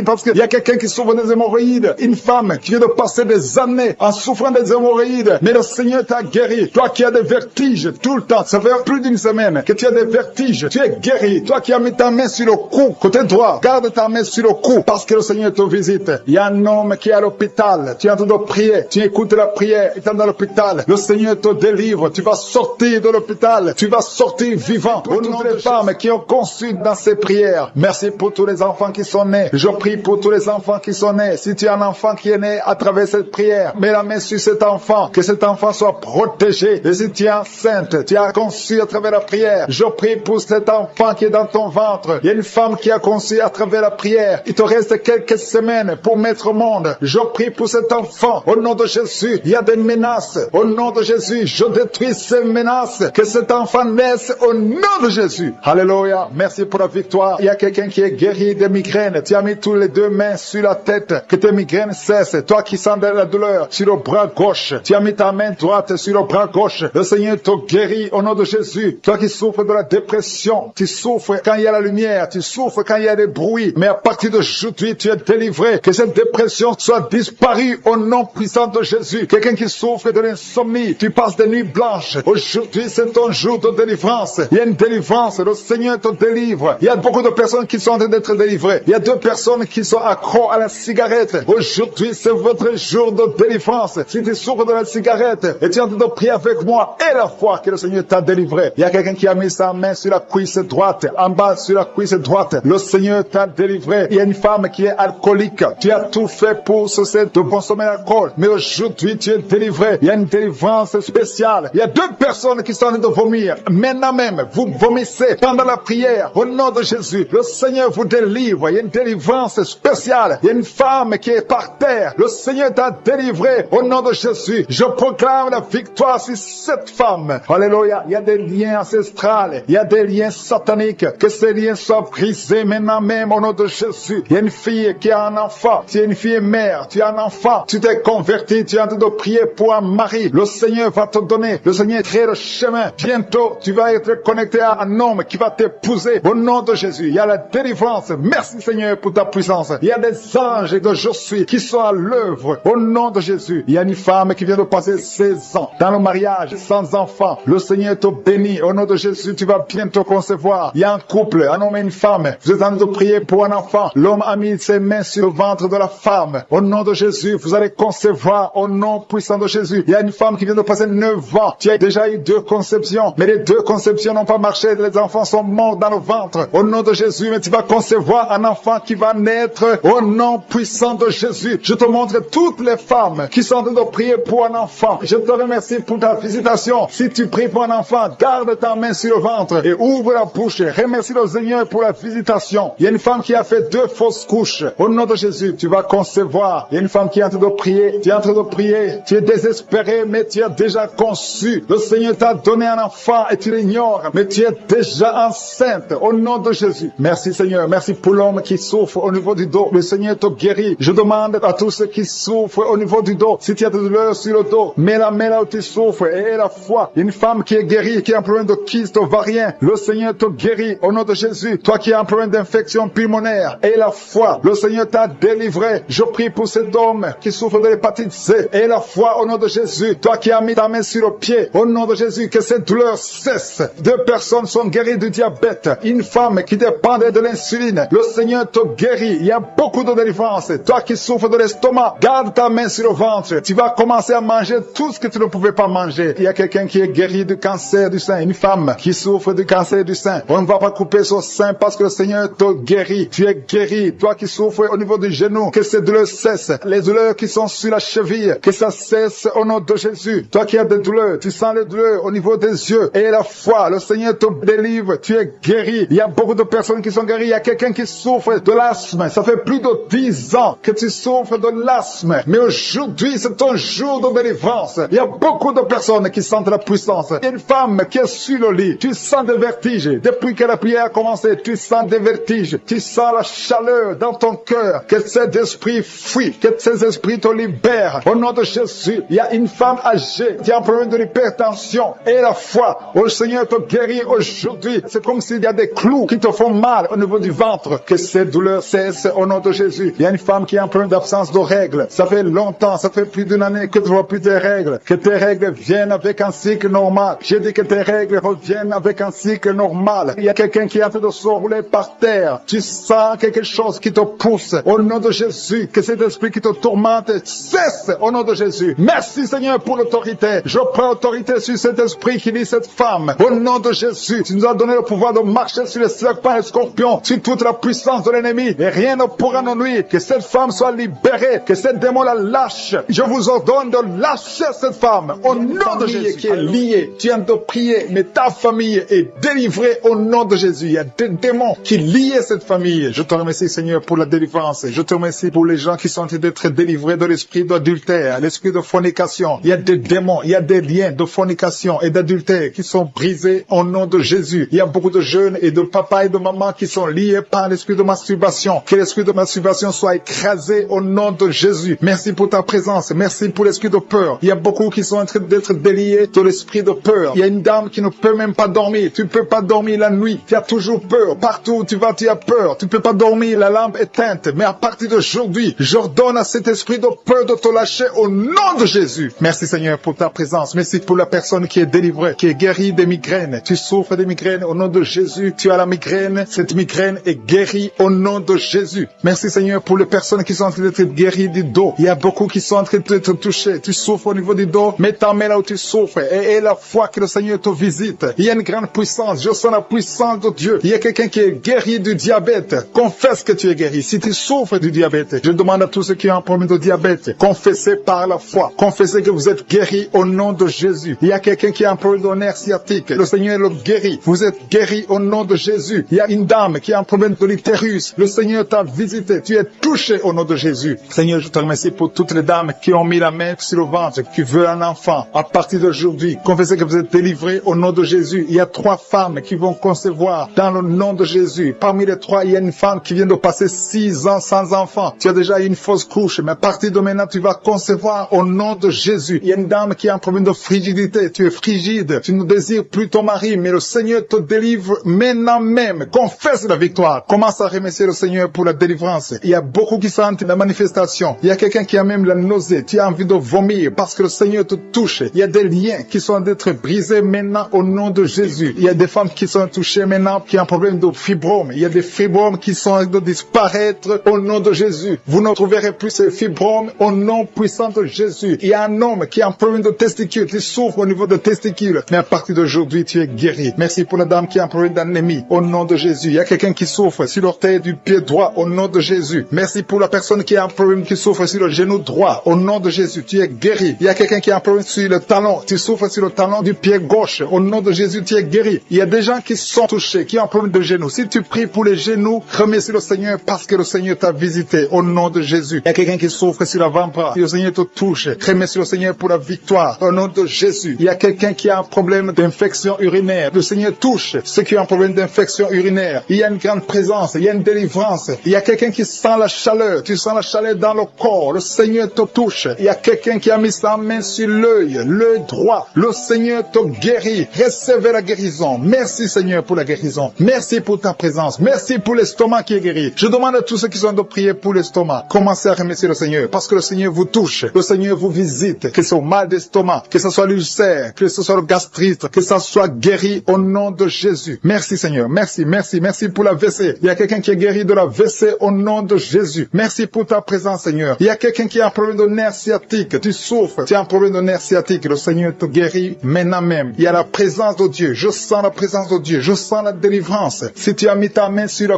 parce qu'il y a quelqu'un qui souffre des hémorroïdes, une femme qui vient de passer des années en souffrant des hémorroïdes, mais le Seigneur t'a guéri. Toi qui as des vertiges tout le temps, ça fait plus d'une semaine que tu as des vertiges, tu es guéri. Toi qui as mis ta main sur le cou, côté droit, garde ta main sur le cou parce que le Seigneur te visite. Il y a un homme qui est à l'hôpital, tu es en train de prier, tu écoutes la prière, il est dans l'hôpital, le Seigneur te délivre, tu vas sortir de l'hôpital, tu vas sortir vivant. Pour toutes les femmes qui ont conçu dans ces prières, merci pour tous les enfants qui sont nés. Je prie pour tous les enfants qui sont nés. Si tu as un enfant qui est né à travers cette prière, mets la main sur cet enfant, que cet enfant soit protégé. Et si tu es enceinte, tu as conçu à travers la prière, je prie pour cet enfant qui est dans ton ventre. Il y a une femme qui a conçu à travers la prière. Il te reste quelques semaines pour mettre au monde. Je prie pour cet enfant. Au nom de Jésus, il y a des menaces. Au nom de Jésus, je détruis ces menaces. Que cet enfant naisse au nom de Jésus. Alléluia. Merci pour la victoire. Il y a quelqu'un qui est guéri des migraines. Tu as mis tous les 2 mains sur la tête. Que tes migraines cessent. Toi qui sens de la douleur sur le bras gauche. Tu as mis ta main droite sur le bras gauche. Le Seigneur te guérit au nom de Jésus. Toi qui souffres de la dépression. Tu souffres quand il y a la lumière. Tu souffres quand il y a des bruits. Mais à partir d'aujourd'hui, tu es délivré. Que cette dépression soit disparue au nom puissant de Jésus. Quelqu'un qui souffre de l'insomnie. Tu passes des nuits blanches. Aujourd'hui, c'est ton jour de délivrance. Il y a une délivrance. Le Seigneur te délivre. Il y a beaucoup de personnes qui sont en train d'être délivrées. Il y a 2 personnes qui sont accros à la cigarette. Aujourd'hui, c'est votre jour de délivrance. Si tu souffres de la cigarette et tu es en train de prier avec moi et la foi que le Seigneur t'a délivré. Il y a quelqu'un qui a mis sa main sur la cuisse droite, en bas sur la cuisse droite. Le Seigneur t'a délivré. Il y a une femme qui est alcoolique. Tu as tout fait pour cesser de consommer l'alcool. Mais aujourd'hui, tu es délivré. Il y a une délivrance spéciale. Il y a 2 personnes qui sont en train de vomir. Maintenant même, vous vomissez pendant la prière. Au nom de Jésus, le Seigneur vous délivre. Il y a une délivrance spéciale. Il y a une femme qui est par terre. Le Seigneur t'a délivré. Au nom de Jésus, je proclame la victoire sur cette femme. Alléluia. Il y a des liens ancestrales. Il y a des liens sataniques. Que ces liens soient brisés maintenant même au nom de Jésus. Il y a une fille qui a un enfant. Tu es une fille mère. Tu as un enfant. Tu t'es converti. Tu es en train de prier pour un mari. Le Seigneur va te donner. Le Seigneur crée le chemin. Bientôt, tu vas être connecté à un homme qui va t'épouser. Au nom de Jésus. Il y a la délivrance. Merci Seigneur pour ta puissance. Il y a des anges que je suis qui sont à l'œuvre au nom de Jésus. Il y a une femme qui vient de passer 16 ans dans le mariage sans enfant. Le Seigneur te bénit. Au nom de Jésus, tu vas bientôt concevoir. Il y a un couple, un homme et une femme. Vous êtes en train de prier pour un enfant. L'homme a mis ses mains sur le ventre de la femme. Au nom de Jésus, vous allez concevoir au nom puissant de Jésus. Il y a une femme qui vient de passer 9 ans. Tu as déjà eu 2 conceptions, mais les 2 conceptions n'ont pas marché. Les enfants sont morts dans le ventre. Au nom de Jésus, mais tu vas concevoir un enfant qui va naître au nom puissant de Jésus. Je te montre toutes les femmes qui sont en train de prier pour un enfant. Je te remercie pour ta visitation. Si tu pries pour un enfant, garde ta main sur le ventre et ouvre la bouche. Remercie le Seigneur pour la visitation. Il y a une femme qui a fait 2 fausses couches. Au nom de Jésus, tu vas concevoir. Il y a une femme qui est en train de prier. Tu es en train de prier. Tu es désespéré, mais tu as déjà conçu. Le Seigneur t'a donné un enfant et tu l'ignores, mais tu es déjà enceinte. Au nom de Jésus. Merci Seigneur. Merci pour l'homme qui souffre au niveau du dos. Le Seigneur te guérit. Je demande à tous ceux qui souffrent au niveau du dos, si tu as de douleur sur le dos, mets la main là où tu souffres et aie la foi. Une femme qui est guérie, qui a un problème de kyste ovarien, le Seigneur te guérit au nom de Jésus. Toi qui as un problème d'infection pulmonaire, aie la foi. Le Seigneur t'a délivré. Je prie pour cet homme qui souffre de l'hépatite C. Aie la foi au nom de Jésus. Toi qui as mis ta main sur le pied, au nom de Jésus, que cette douleur cesse. 2 personnes sont guéries du diabète. Une femme qui dépendait de l'insuline, le Seigneur te guérit. Il y a beaucoup de délivrance. Toi qui souffres de l'estomac, garde ta main sur le ventre. Tu vas commencer à manger tout ce que tu ne pouvais pas manger. Il y a quelqu'un qui est guéri du cancer du sein. Une femme qui souffre du cancer du sein. On ne va pas couper son sein parce que le Seigneur te guérit. Tu es guéri. Toi qui souffres au niveau du genou, que ces douleurs cessent. Les douleurs qui sont sur la cheville, que ça cesse au nom de Jésus. Toi qui as des douleurs, tu sens les douleurs au niveau des yeux. Et la foi, le Seigneur te délivre. Tu es guéri. Il y a beaucoup de personnes qui sont guéries. Il y a quelqu'un qui souffre de l'asthme. Ça fait plus de 10 ans que tu souffres de l'asthme. Mais aujourd'hui, c'est ton jour de délivrance. Il y a beaucoup de personnes qui sentent la puissance. Il y a une femme qui est sur le lit. Tu sens des vertiges. Depuis que la prière a commencé, tu sens des vertiges. Tu sens la chaleur dans ton cœur. Que cet esprit fuit. Que ces esprits te libèrent. Au nom de Jésus, il y a une femme âgée qui a un problème de l'hypertension. Et la foi, le Seigneur te guérit aujourd'hui. C'est comme s'il y a des clous qui te font mal au niveau du ventre. Que ces douleurs cessent au nom de Jésus. Il y a une femme qui a un problème d'absence de règles. Ça fait longtemps, ça fait plus d'une année que tu vois plus tes règles. Que tes règles viennent avec un cycle normal. J'ai dit que tes règles reviennent avec un cycle normal. Il y a quelqu'un qui est en train de se rouler par terre. Tu sens quelque chose qui te pousse. Au nom de Jésus, que cet esprit qui te tourmente cesse au nom de Jésus. Merci Seigneur pour l'autorité. Je prends autorité sur cet esprit qui lit cette femme. Au nom de Jésus, tu nous as donné le pouvoir de marcher sur les serpents et les scorpions, sur toute la puissance de l'ennemi. Et rien ne pourra nous nuire. Que cette femme soit libérée. Que cette démon la lâche. Je vous ordonne de lâcher cette femme. Au nom de Jésus. Qui est liée. Tu viens de prier, mais ta famille est délivrée au nom de Jésus. Il y a des démons qui lient cette famille. Je te remercie Seigneur pour la délivrance. Je te remercie pour les gens qui sont en train d'être délivrés de l'esprit d'adultère, l'esprit de fornication. Il y a des démons, il y a des liens de fornication et d'adultère qui sont brisés au nom de Jésus. Il y a beaucoup de jeunes et de papas et de mamans qui sont liés par l'esprit de masturbation. Que l'esprit de masturbation soit écrasé au nom de Jésus. Merci pour ta présence. Merci pour l'esprit de peur. Il y a beaucoup qui sont en train d'être déliés de l'esprit de peur. Il y a une dame qui ne peut même pas dormir. Tu ne peux pas dormir la nuit. Tu as toujours peur. Partout où tu vas, tu as peur. Tu ne peux pas dormir, la lampe éteinte. Mais à partir d'aujourd'hui, j'ordonne à cet esprit de peur de te lâcher au nom de Jésus. Merci Seigneur pour ta présence. Merci pour la personne qui est délivrée, qui est guérie des migraines. Tu souffres des migraines au nom de Jésus. Tu as la migraine. Cette migraine est guérie au nom de Jésus. Merci Seigneur pour les personnes qui sont en train d'être guéries du dos. Il y a beaucoup qui sont en train d'être touchés. Tu souffres au niveau du dos. Mets ta main là où tu souffres et la foi que le Seigneur te visite. Il y a une grande puissance. Je sens la puissance de Dieu. Il y a quelqu'un qui est guéri du diabète. Confesse que tu es guéri. Si tu souffres du diabète, je demande à tous ceux qui ont un problème de diabète, confessez par la foi. Confessez que vous êtes guéri au nom de Jésus. Il y a quelqu'un qui a un problème de nerf sciatique. Le Seigneur le guérit. Vous êtes guéri au nom de Jésus. Il y a une dame qui a un problème de l'utérus. Le Seigneur t'a visité. Tu es touché au nom de Jésus. Seigneur, je te remercie pour toutes les dames qui ont mis la main sur le ventre, qui veulent un enfant. À partir d'aujourd'hui, confessez que vous êtes délivrés au nom de Jésus. Il y a 3 femmes qui vont concevoir dans le nom de Jésus. Parmi les 3, il y a une femme qui vient de passer 6 ans sans enfant. Tu as déjà eu une fausse couche, mais à partir de maintenant, tu vas concevoir au nom de Jésus. Il y a une dame qui a un problème de frigidité. Tu es frigide. Tu ne désires plus ton mari, mais le Seigneur te délivre maintenant même. Confesse manifeste la victoire. Commence à remercier le Seigneur pour la délivrance. Il y a beaucoup qui sentent la manifestation. Il y a quelqu'un qui a même la nausée. Tu as envie de vomir parce que le Seigneur te touche. Il y a des liens qui sont d'être brisés maintenant au nom de Jésus. Il y a des femmes qui sont touchées maintenant, qui ont un problème de fibrome. Il y a des fibromes qui sont de disparaître au nom de Jésus. Vous ne trouverez plus ces fibromes au nom puissant de Jésus. Il y a un homme qui a un problème de testicules, qui souffre au niveau de testicules. Mais à partir d'aujourd'hui, tu es guéri. Merci pour la dame qui a un problème d'anémie au nom de Jésus. Il y a quelqu'un qui souffre sur l'orteil du pied droit au nom de Jésus. Merci pour la personne qui a un problème, qui souffre sur le genou droit au nom de Jésus. Tu es guéri. Il y a quelqu'un qui a un problème sur le talon. Tu souffres sur le talon du pied gauche. Au nom de Jésus, tu es guéri. Il y a des gens qui sont touchés, qui ont un problème de genou. Si tu pries pour les genoux, remercie le Seigneur parce que le Seigneur t'a visité au nom de Jésus. Il y a quelqu'un qui souffre sur l'avant-bras. Le Seigneur te touche. Remercie le Seigneur pour la victoire au nom de Jésus. Il y a quelqu'un qui a un problème d'infection urinaire. Le Seigneur touche ceux qui ont un problème d'infection urinaire. Il y a une grande présence. Il y a une délivrance. Il y a quelqu'un qui sent la chaleur. Tu sens la chaleur dans le corps. Le Seigneur te touche. Il y a quelqu'un qui a mis sa main sur l'œil droit. Le Seigneur te guérit. Recevez la guérison. Merci Seigneur pour la guérison. Merci pour ta présence. Merci pour l'estomac qui est guéri. Je demande à tous ceux qui sont de prier pour l'estomac. Commencez à remercier le Seigneur parce que le Seigneur vous touche. Le Seigneur vous visite. Que ce soit mal d'estomac, que ce soit l'ulcère, que ce soit le gastrite, que ça soit guéri au nom de Jésus. Merci Seigneur. Merci, merci, merci pour la WC. Il y a quelqu'un qui est guéri de la WC au nom de Jésus. Merci pour ta présence Seigneur. Il y a quelqu'un qui a un problème de nerf sciatique. Tu souffres. Tu as un problème de nerf sciatique. Le Seigneur te guérit maintenant même. Il y a la présence de Dieu. Je sens la présence de Dieu. Je sens la délivrance. Si tu as mis ta main sur la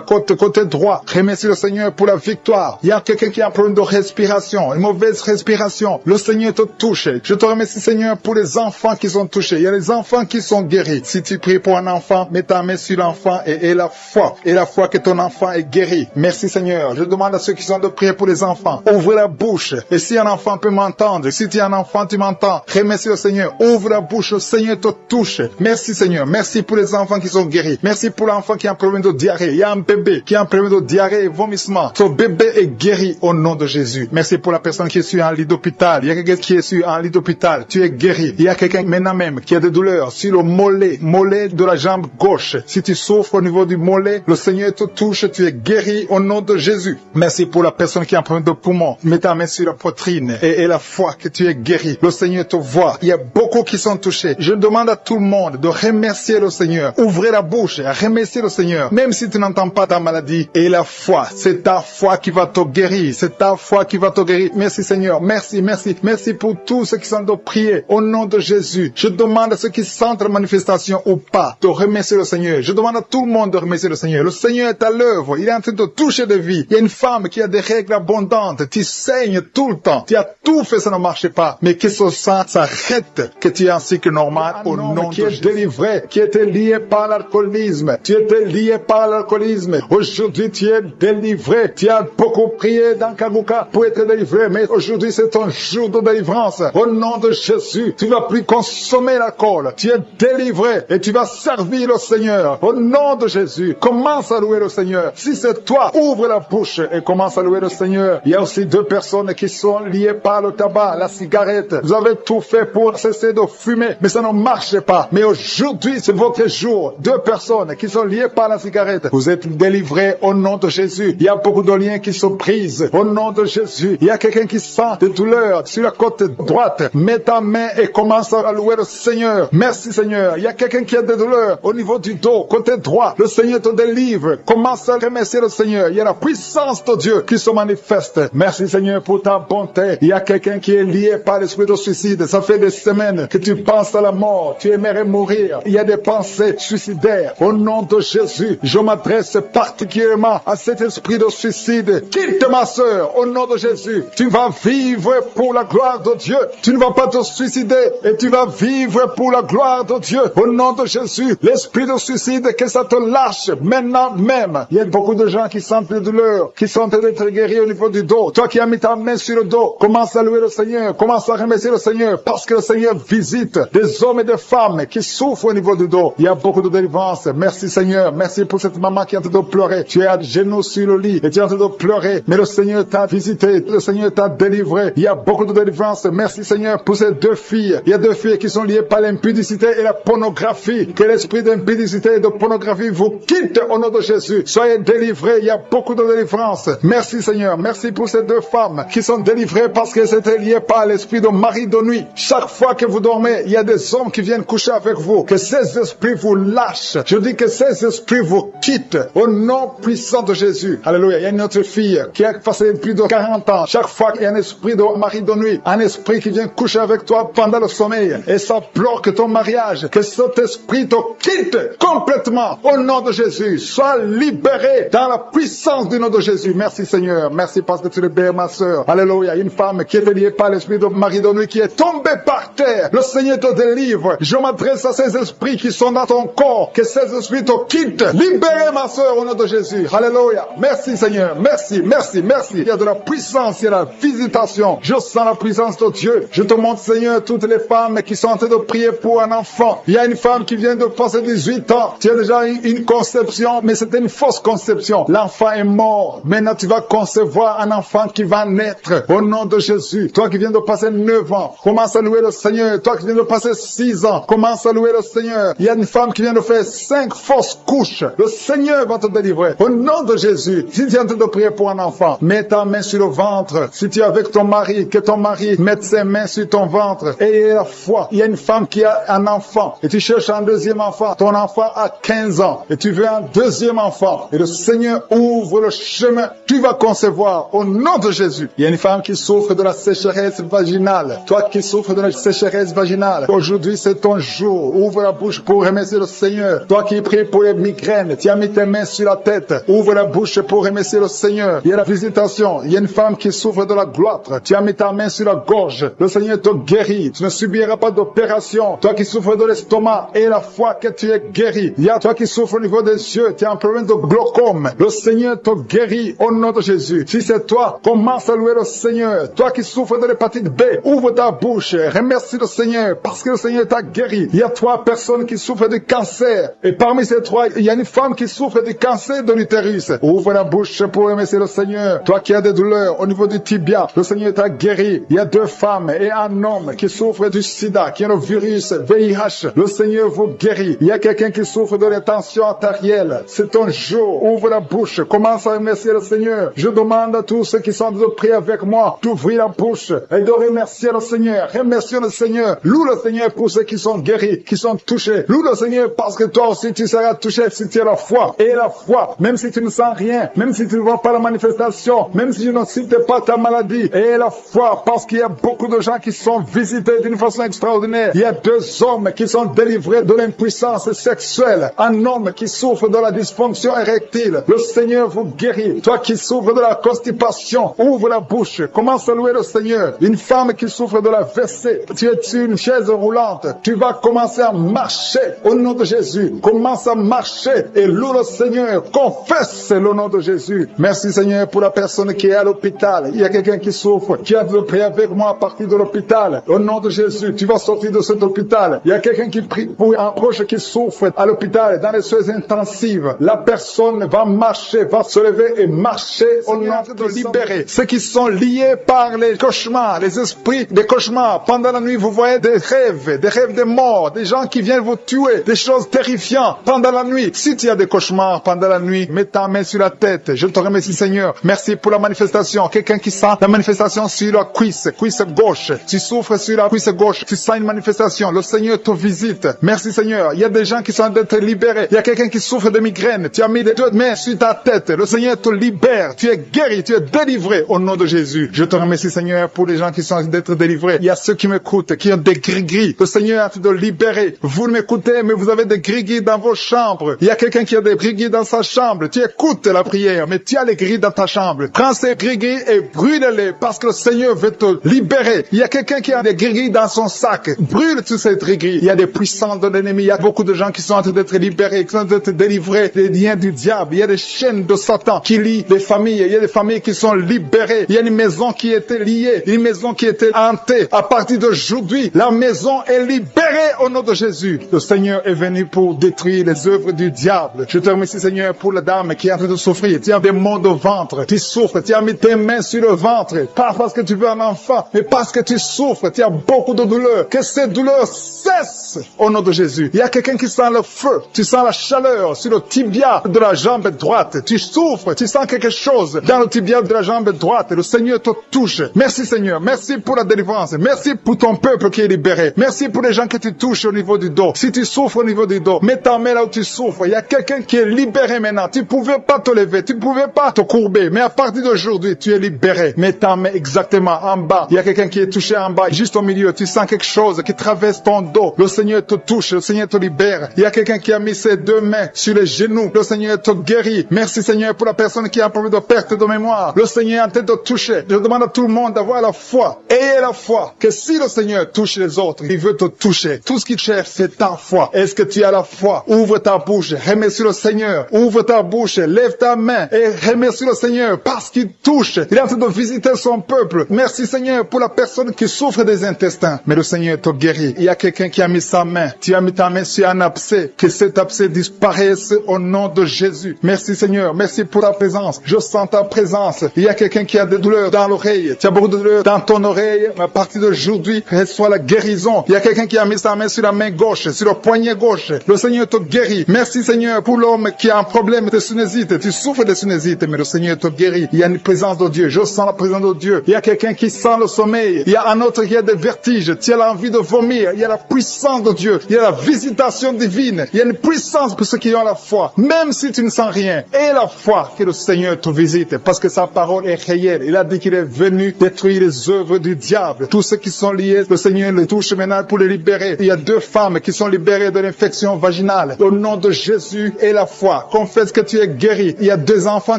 côté droit, remercie le Seigneur pour la victoire. Il y a quelqu'un qui a un problème de respiration, une mauvaise respiration. Le Seigneur te touche. Je te remercie Seigneur pour les enfants qui sont touchés. Il y a les enfants qui sont guéris. Si tu pries pour un enfant, mets ta main sur l'enfant et la foi. Et la foi que ton enfant est guéri. Merci Seigneur. Je demande à ceux qui sont de prier pour les enfants. Ouvre la bouche. Et si un enfant peut m'entendre, si tu es un enfant, tu m'entends. Remercie le Seigneur. Ouvre la bouche. Le Seigneur te touche. Merci Seigneur. Merci pour les enfants qui sont guéris. Merci pour l'enfant qui a un problème de diarrhée. Il y a un bébé qui a un problème de diarrhée et vomissement. Ton bébé est guéri au nom de Jésus. Merci pour la personne qui est sur un lit d'hôpital. Il y a quelqu'un qui est sur un lit d'hôpital. Tu es guéri. Il y a quelqu'un maintenant même qui a des douleurs sur le mollet de la jambe gauche. Si tu souffres au niveau du mollet, le Seigneur te touche. Tu es guéri au nom de Jésus. Merci pour la personne qui a un problème de poumon. Mets ta main sur la poitrine et la foi que tu es guéri. Le Seigneur te voit. Il y a beaucoup qui sont touchés. Je demande à tout le monde de remercier le Seigneur. Ouvrez la bouche et remerciez le Seigneur. Même si tu n'entends pas ta maladie. Et la foi, c'est ta foi qui va te guérir. C'est ta foi qui va te guérir. Merci Seigneur. Merci, merci. Merci pour tous ceux qui sont de prier au nom de Jésus. Je demande à ceux qui sentent la manifestation ou pas de remercier le Seigneur. Je demande à tout le monde de remercier le Seigneur. Le Seigneur est à l'œuvre. Il est en train de toucher des vies. Il y a une femme qui a des règles abondantes. Tu saignes tout le temps. Tu as tout fait, ça ne marche pas. Mais que ce sang s'arrête, que tu es en cycle normal au nom de Jésus. Délivré, qui était lié par l'alcoolisme. Tu étais lié par l'alcoolisme. Aujourd'hui, tu es délivré. Tu as beaucoup prié dans Kanguka pour être délivré. Mais aujourd'hui, c'est ton jour de délivrance. Au nom de Jésus, tu ne vas plus consommer l'alcool. Tu es délivré et tu vas servir le Seigneur. Au nom de Jésus, commence à louer le Seigneur. Si c'est toi, ouvre la bouche et commence à louer le Seigneur. Il y a aussi 2 personnes qui sont liées par le tabac, la cigarette. Vous avez tout fait pour cesser de fumer, mais ça ne marche pas. Mais aujourd'hui, c'est votre jour. 2 personnes qui sont liées par la cigarette. Vous êtes délivrés au nom de Jésus. Il y a beaucoup de liens qui se brisent au nom de Jésus. Il y a quelqu'un qui sent des douleurs sur la côte droite. Mets ta main et commence à louer le Seigneur. Merci Seigneur. Il y a quelqu'un qui a des douleurs au niveau du dos, côté droit. Le Seigneur te délivre. Commence à remercier le Seigneur. Il y a la puissance de Dieu qui se manifeste. Merci Seigneur pour ta bonté. Il y a quelqu'un qui est lié par l'esprit de suicide. Ça fait des semaines que tu penses à la mort. Tu aimerais mourir. Il y a des pensées suicidaires. Au nom de Jésus, je m'adresse particulièrement à cet esprit de suicide. Quitte ma sœur, au nom de Jésus. Tu vas vivre pour la gloire de Dieu. Tu ne vas pas te suicider et tu vas vivre pour la gloire de Dieu. Au nom de Jésus, l'esprit de suicide, que ça te lâche maintenant même. Il y a beaucoup de gens qui sentent des douleurs, qui sont en train d'être guéris au niveau du dos. Toi qui as mis ta main sur le dos, commence à louer le Seigneur, commence à remercier le Seigneur, parce que le Seigneur visite des hommes et des femmes qui souffrent au niveau du dos. Il y a beaucoup de délivrance. Merci Seigneur, merci pour cette maman qui est en train de pleurer. Tu es à genoux sur le lit et tu es en train de pleurer, mais le Seigneur t'a visité, le Seigneur t'a délivré. Il y a beaucoup de délivrance. Merci Seigneur pour ces 2 filles. Il y a 2 filles qui sont liées par l'impudicité et la pornographie. Que l'esprit d'impudicité et de pornographie votre vie vous quitte au nom de Jésus. Soyez délivrés. Il y a beaucoup de délivrance. Merci Seigneur. Merci pour ces deux femmes qui sont délivrées parce qu'elles étaient liées par l'esprit de mari de nuit. Chaque fois que vous dormez, il y a des hommes qui viennent coucher avec vous. Que ces esprits vous lâchent. Je dis que ces esprits vous quittent au nom puissant de Jésus. Alléluia. Il y a une autre fille qui a passé plus de 40 ans. Chaque fois qu'il y a un esprit de mari de nuit, un esprit qui vient coucher avec toi pendant le sommeil et ça bloque ton mariage, que cet esprit te quitte complètement au nom de Jésus. Sois libéré dans la puissance du nom de Jésus. Merci Seigneur. Merci parce que tu libères ma soeur. Alléluia. Une femme qui est liée par l'esprit de mari de nuit qui est tombée par terre. Le Seigneur te délivre. Je m'adresse à ces esprits qui sont dans ton corps. Que ces esprits te quittent. Libérez ma soeur au nom de Jésus. Alléluia. Merci Seigneur. Merci, merci, merci. Il y a de la puissance, il y a la visitation. Je sens la puissance de Dieu. Je te montre Seigneur toutes les femmes qui sont en train de prier pour un enfant. Il y a une femme qui vient de passer 18 ans. Tu as déjà eu une conception, mais c'était une fausse conception. L'enfant est mort. Maintenant tu vas concevoir un enfant qui va naître au nom de Jésus. Toi qui viens de passer 9 ans, commence à louer le Seigneur. Toi qui viens de passer 6 ans, commence à louer le Seigneur. Il y a une femme qui vient de faire 5 fausses couches. Le Seigneur va te délivrer. Au nom de Jésus, si tu es en train de prier pour un enfant, mets ta main sur le ventre. Si tu es avec ton mari, que ton mari mette ses mains sur ton ventre. Et la foi. Il y a une femme qui a un enfant et tu cherches un deuxième enfant. Ton enfant a 15 ans et tu veux un deuxième enfant. Et le Seigneur ouvre le chemin. Tu vas concevoir au nom de Jésus. Il y a une femme qui souffre de la sécheresse vaginale. Toi qui souffres de la sécheresse vaginale, aujourd'hui c'est ton jour. Ouvre la bouche pour remercier le Seigneur. Toi qui pries pour les migraines, tu as mis tes mains sur la tête. Ouvre la bouche pour remercier le Seigneur. Il y a la visitation. Il y a une femme qui souffre de la gloître. Tu as mis ta main sur la gorge. Le Seigneur te guérit. Tu ne subiras pas d'opération. Toi qui souffres de l'estomac et la foi que tu es guéri. Il y a toi qui souffres au niveau des yeux. Tu as un problème de glaucome. Le Seigneur te guérit au nom de Jésus. Si c'est toi, commence à louer le Seigneur. Toi qui souffres de l'hépatite B, ouvre ta bouche. Remercie le Seigneur parce que le Seigneur t'a guéri. Il y a 3 personnes qui souffrent de cancer. Et parmi ces 3, il y a une femme qui souffre du cancer de l'utérus. Ouvre la bouche pour remercier le Seigneur. Toi qui as des douleurs au niveau du tibia, le Seigneur t'a guéri. Il y a 2 femmes et un homme qui souffrent du sida, qui a le virus VIH. Le Seigneur vous guérit. Il y a quelqu'un qui souffre de la tension artérielle. C'est ton jour. Ouvre la bouche. Commence à remercier le Seigneur. Je demande à tous ceux qui sont de prier avec moi d'ouvrir la bouche et de remercier le Seigneur. Remercie le Seigneur. Loue le Seigneur pour ceux qui sont guéris, qui sont touchés. Loue le Seigneur parce que toi aussi tu seras touché si tu as la foi. Et la foi, même si tu ne sens rien, même si tu ne vois pas la manifestation, même si tu ne cites pas ta maladie. Et la foi, parce qu'il y a beaucoup de gens qui sont visités d'une façon extraordinaire. Il y a 2 hommes qui sont délivrés de l'impuissance sexuelle. Un homme qui souffre de la dysfonction érectile. Le Seigneur vous guérit. Toi qui souffres de la constipation, ouvre la bouche. Commence à louer le Seigneur. Une femme qui souffre de la WC, tu es sur une chaise roulante. Tu vas commencer à marcher au nom de Jésus. Commence à marcher et loue le Seigneur. Confesse le nom de Jésus. Merci Seigneur pour la personne qui est à l'hôpital. Il y a quelqu'un qui souffre, qui a de prier avec moi à partir de l'hôpital. Au nom de Jésus, tu vas sortir de cet hôpital. Il y a quelqu'un qui prie pour un proche qui souffre à l'hôpital, dans les soins intensives. La personne va marcher, va se lever et marcher au nom de libérer. Ceux qui sont liés par les cauchemars, les esprits des cauchemars. Pendant la nuit, vous voyez des rêves de mort, des gens qui viennent vous tuer, des choses terrifiantes pendant la nuit. Si tu as des cauchemars pendant la nuit, mets ta main sur la tête. Je te remercie Seigneur. Merci pour la manifestation. Quelqu'un qui sent la manifestation sur la cuisse gauche. Tu souffres sur la cuisse gauche. Tu sens une manifestation. Le Seigneur te visite. Merci Seigneur. Il y a des gens qui sont d'être libérés. Il y a quelqu'un qui souffre de migraine. Tu as mis les 2 mains sur ta tête. Le Seigneur te libère. Tu es guéri. Tu es délivré au nom de Jésus. Je te remercie Seigneur pour les gens qui sont d'être délivrés. Il y a ceux qui m'écoutent, qui ont des gris-gris. Le Seigneur a envie de libérer. Vous m'écoutez, mais vous avez des gris-gris dans vos chambres. Il y a quelqu'un qui a des gris-gris dans sa chambre. Tu écoutes la prière, mais tu as les gris dans ta chambre. Prends ces gris-gris et brûle-les parce que le Seigneur veut te libérer. Il y a quelqu'un qui a des gris-gris dans son sac. Brûle tous ces gris-gris. Il y a des puissants de l'ennemi. Il y a beaucoup de gens qui sont en train d'être libérés, qui sont en train d'être délivrés des liens du diable. Il y a des chaînes de Satan qui lient des familles. Il y a des familles qui sont libérées. Il y a une maison qui était liée, une maison qui était hantée. À partir d'aujourd'hui, la maison est libérée au nom de Jésus. Le Seigneur est venu pour détruire les œuvres du diable. Je te remercie Seigneur pour la dame qui est en train de souffrir. Tu as des maux de ventre. Tu souffres. Tu as mis tes mains sur le ventre. Pas parce que tu veux un enfant, mais parce que tu souffres. Tu as beaucoup de douleurs. Que ces douleurs cessent grâce au nom de Jésus. Il y a quelqu'un qui sent le feu, tu sens la chaleur sur le tibia de la jambe droite. Tu souffres, tu sens quelque chose dans le tibia de la jambe droite. Le Seigneur te touche. Merci Seigneur, merci pour la délivrance. Merci pour ton peuple qui est libéré. Merci pour les gens que tu touches au niveau du dos. Si tu souffres au niveau du dos, mets ta main là où tu souffres. Il y a quelqu'un qui est libéré maintenant. Tu ne pouvais pas te lever, tu ne pouvais pas te courber. Mais à partir d'aujourd'hui, tu es libéré. Mets ta main exactement en bas. Il y a quelqu'un qui est touché en bas, juste au milieu. Tu sens quelque chose qui traverse ton dos. Le Seigneur te touche, le Seigneur te libère. Il y a quelqu'un qui a mis ses deux mains sur les genoux. Le Seigneur te guérit. Merci Seigneur pour la personne qui a un problème de perte de mémoire. Le Seigneur est en train de te toucher. Je demande à tout le monde d'avoir la foi. Ayez la foi que si le Seigneur touche les autres, il veut te toucher. Tout ce qu'il cherche, c'est ta foi. Est-ce que tu as la foi? Ouvre ta bouche, remercie le Seigneur. Ouvre ta bouche, lève ta main et remercie le Seigneur parce qu'il touche. Il est en train de visiter son peuple. Merci Seigneur pour la personne qui souffre des intestins. Mais le Seigneur te guérit. Il y a quelqu'un qui a mis sa main. Tu as mis ta main sur un abcès. Que cet abcès disparaisse au nom de Jésus. Merci Seigneur. Merci pour ta présence. Je sens ta présence. Il y a quelqu'un qui a des douleurs dans l'oreille. Tu as beaucoup de douleurs dans ton oreille. Mais à partir d'aujourd'hui, reçois la guérison. Il y a quelqu'un qui a mis sa main sur la main gauche, sur le poignet gauche. Le Seigneur te guérit. Merci Seigneur pour l'homme qui a un problème de sinusite. Tu souffres de sinusite, mais le Seigneur te guérit. Il y a une présence de Dieu. Je sens la présence de Dieu. Il y a quelqu'un qui sent le sommeil. Il y a un autre qui a des vertiges. Tu as l'envie de vomir. Il y a la puissance de Dieu. Il y a la visitation divine. Il y a une puissance pour ceux qui ont la foi. Même si tu ne sens rien, aie la foi que le Seigneur te visite parce que sa parole est réelle. Il a dit qu'il est venu détruire les œuvres du diable. Tous ceux qui sont liés, le Seigneur les touche maintenant pour les libérer. Il y a 2 femmes qui sont libérées de l'infection vaginale. Au nom de Jésus et la foi, confesse que tu es guéri. Il y a 2 enfants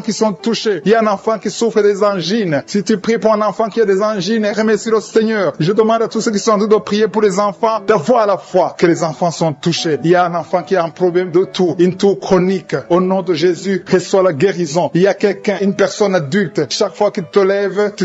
qui sont touchés. Il y a un enfant qui souffre des angines. Si tu pries pour un enfant qui a des angines, remercie le Seigneur. Je demande à tous ceux qui sont en train de prier pour les enfants d'avoir la foi que les enfants sont touchés. Il y a un enfant qui a un problème de toux, une toux chronique. Au nom de Jésus, reçois la guérison. Il y a quelqu'un, une personne adulte, chaque fois que tu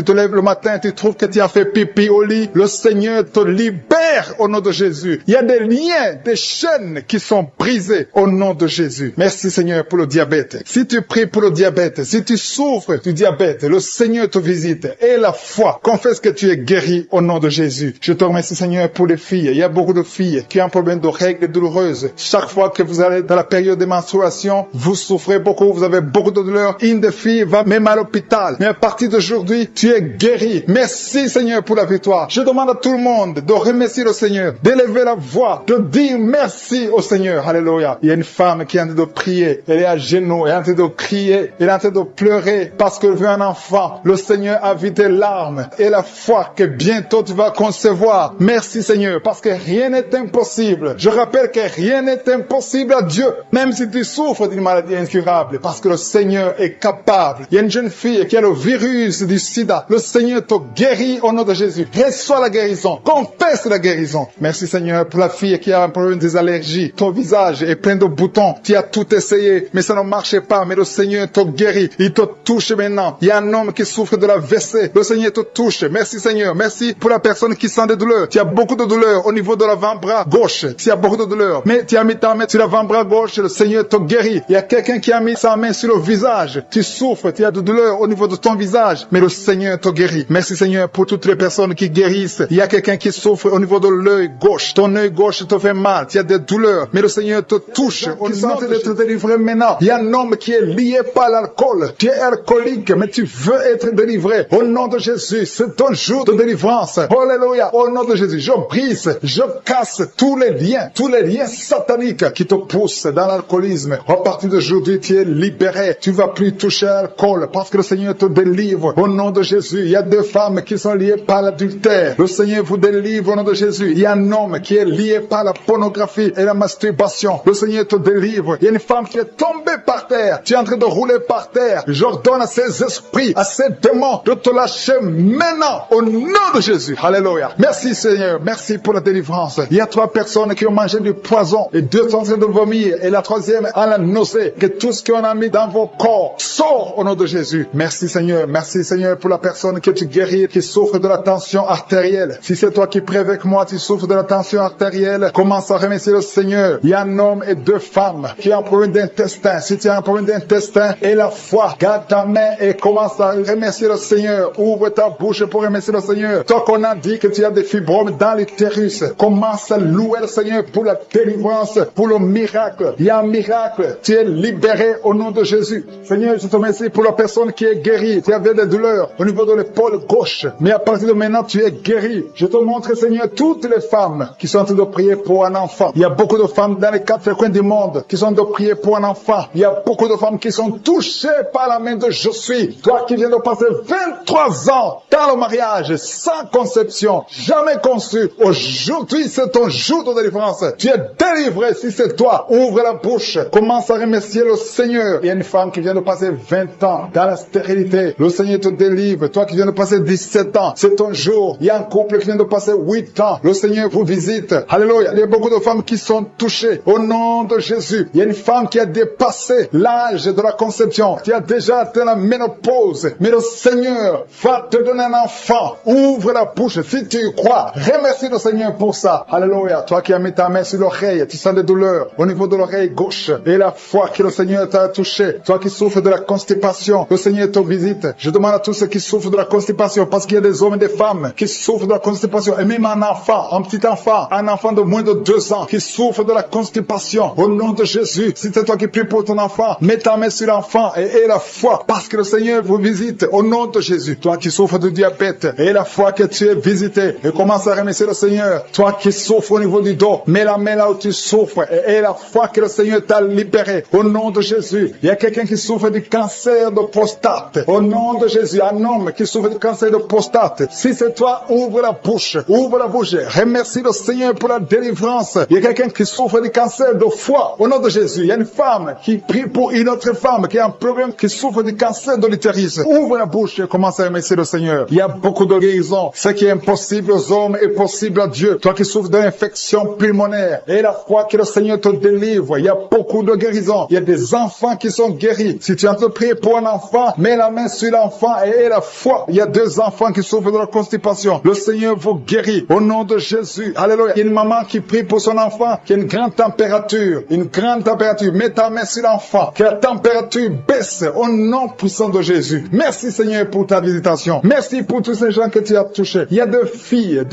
te lèves le matin, tu trouves que tu as fait pipi au lit, le Seigneur te libère au nom de Jésus. Il y a des liens, des chaînes qui sont brisées au nom de Jésus. Merci Seigneur pour le diabète. Si tu pries pour le diabète, si tu souffres du diabète, le Seigneur te visite. Et la foi, confesse que tu es guéri au nom de Jésus. Je te remercie Seigneur pour les filles. Il y a beaucoup de filles qui ont un problème de règles douloureuses. Chaque fois que vous allez dans la période de menstruation, vous souffrez beaucoup, vous avez beaucoup de douleurs. Une des filles va même à l'hôpital. Mais à partir d'aujourd'hui, tu es guéri. Merci Seigneur pour la victoire. Je demande à tout le monde de remercier le Seigneur, d'élever la voix, de dire merci au Seigneur. Alléluia. Il y a une femme qui est en train de prier. Elle est à genoux, elle est en train de crier, elle est en train de pleurer parce qu'elle veut un enfant. Le Seigneur a vu tes larmes et la foi que bientôt tu vas concevoir. Merci Seigneur parce que rien n'est impossible. Je rappelle que rien n'est impossible à Dieu, même si tu souffres d'une maladie incurable, parce que le Seigneur est capable. Il y a une jeune fille qui a le virus du sida. Le Seigneur te guérit au nom de Jésus. Reçois la guérison. Confesse la guérison. Merci Seigneur pour la fille qui a un problème des allergies. Ton visage est plein de boutons. Tu as tout essayé, mais ça ne marchait pas. Mais le Seigneur te guérit. Il te touche maintenant. Il y a un homme qui souffre de la WC. Le Seigneur te touche. Merci Seigneur. Merci pour la personne qui sent des douleurs. Tu as beaucoup de douleurs au niveau de l'avant-bras gauche. Tu as beaucoup de douleurs. Mais tu as mis ta main sur l'avant-bras gauche. Le Seigneur te guérit. Il y a quelqu'un qui a mis sa main sur le visage. Tu souffres. Tu as de douleurs au niveau de ton visage. Mais le Seigneur te guérit. Merci Seigneur pour toutes les personnes qui guérissent. Il y a quelqu'un qui souffre au niveau de l'œil gauche. Ton œil gauche te fait mal. Tu as des douleurs. Mais le Seigneur te touche. On est en train de te délivrer maintenant. Il y a un homme qui est lié par l'alcool. Tu es alcoolique, mais tu veux être délivré. Au nom de Jésus, c'est ton jour de délivrance. Alléluia. Au nom de Jésus, je brise, je casse tous les liens sataniques qui te poussent dans l'alcoolisme. À partir d'aujourd'hui, tu es libéré. Tu vas plus toucher à l'alcool parce que le Seigneur te délivre. Au nom de Jésus, il y a 2 femmes qui sont liées par l'adultère. Le Seigneur vous délivre au nom de Jésus. Il y a un homme qui est lié par la pornographie et la masturbation. Le Seigneur te délivre. Il y a une femme qui est tombée par terre. Tu es en train de rouler par terre. J'ordonne à ces esprits, à ces démons de te lâcher maintenant au nom de Jésus. Alléluia. Merci Seigneur. Merci pour la délivrance. Il y a 3 personnes qui ont mangé du poison et 2 sont en train de vomir et la 3e a la nausée. Que tout ce qu'on a mis dans vos corps sort au nom de Jésus. Merci Seigneur. Merci Seigneur pour la personne que tu guéris qui souffre de la tension artérielle. Si c'est toi qui pries avec moi, tu souffres de la tension artérielle, commence à remercier le Seigneur. Il y a un homme et 2 femmes qui ont un problème d'intestin. Si tu as un problème d'intestin et la foi, garde ta main et commence à remercier le Seigneur. Ouvre ta bouche pour remercier le Seigneur. Toi qu'on a dit que tu as des fibromes dans l'utérus, commence à loué le Seigneur pour la délivrance, pour le miracle. Il y a un miracle. Tu es libéré au nom de Jésus. Seigneur, je te remercie pour la personne qui est guérie. Tu avais des douleurs au niveau de l'épaule gauche. Mais à partir de maintenant, tu es guéri. Je te montre, Seigneur, toutes les femmes qui sont en train de prier pour un enfant. Il y a beaucoup de femmes dans les 4 coins du monde qui sont en train de prier pour un enfant. Il y a beaucoup de femmes qui sont touchées par la main de Je suis. Toi qui viens de passer 23 ans dans le mariage, sans conception, jamais conçu. Aujourd'hui, c'est ton jour de délivrance. Tu es délivré si c'est toi. Ouvre la bouche. Commence à remercier le Seigneur. Il y a une femme qui vient de passer 20 ans dans la stérilité. Le Seigneur te délivre. Toi qui viens de passer 17 ans, c'est ton jour. Il y a un couple qui vient de passer 8 ans. Le Seigneur vous visite. Alléluia. Il y a beaucoup de femmes qui sont touchées au nom de Jésus. Il y a une femme qui a dépassé l'âge de la conception, qui a déjà atteint la ménopause. Mais le Seigneur va te donner un enfant. Ouvre la bouche si tu y crois. Remercie le Seigneur pour ça. Alléluia. Toi qui as mis ta main sur l'oreille, tu sens des douleurs au niveau de l'oreille gauche. Et la foi que le Seigneur t'a touché. Toi qui souffres de la constipation, le Seigneur te visite. Je demande à tous ceux qui souffrent de la constipation, parce qu'il y a des hommes et des femmes qui souffrent de la constipation. Et même un enfant, un petit enfant, un enfant de moins de 2 ans qui souffre de la constipation. Au nom de Jésus, si c'est toi qui pries pour ton enfant, mets ta main sur l'enfant et aie la foi, parce que le Seigneur vous visite. Au nom de Jésus, toi qui souffres de diabète, aie la foi que tu es visité et commence à remercier le Seigneur. Toi qui souffres au niveau du dos, mets la main là où tu souffres et aie la foi que le Seigneur t'a libéré. Au nom de Jésus, il y a quelqu'un qui souffre du cancer de prostate. Au nom de Jésus, un homme qui souffre du cancer de prostate. Si c'est toi, ouvre la bouche. Ouvre la bouche. Remercie le Seigneur pour la délivrance. Il y a quelqu'un qui souffre du cancer de foie. Au nom de Jésus, il y a une femme qui prie pour une autre femme qui a un problème, qui souffre du cancer de l'utérus. Ouvre la bouche et commence à remercier le Seigneur. Il y a beaucoup de guérisons. Ce qui est impossible aux hommes est possible à Dieu. Toi qui souffres d'une infection pulmonaire, et la foi que le Seigneur te délivre. Il y a beaucoup de guérisons. Il y a des enfants qui sont guéris. Si tu as te prier pour un enfant, mets la main sur l'enfant et aie la foi. Il y a 2 enfants qui souffrent de la constipation. Le Seigneur vous guérit au nom de Jésus. Alléluia. Il y a une maman qui prie pour son enfant qui a une grande température. Une grande température. Mets ta main sur l'enfant. Que la température baisse au nom puissant de Jésus. Merci Seigneur pour ta visitation. Merci pour tous ces gens que tu as touchés. Il y a 2 filles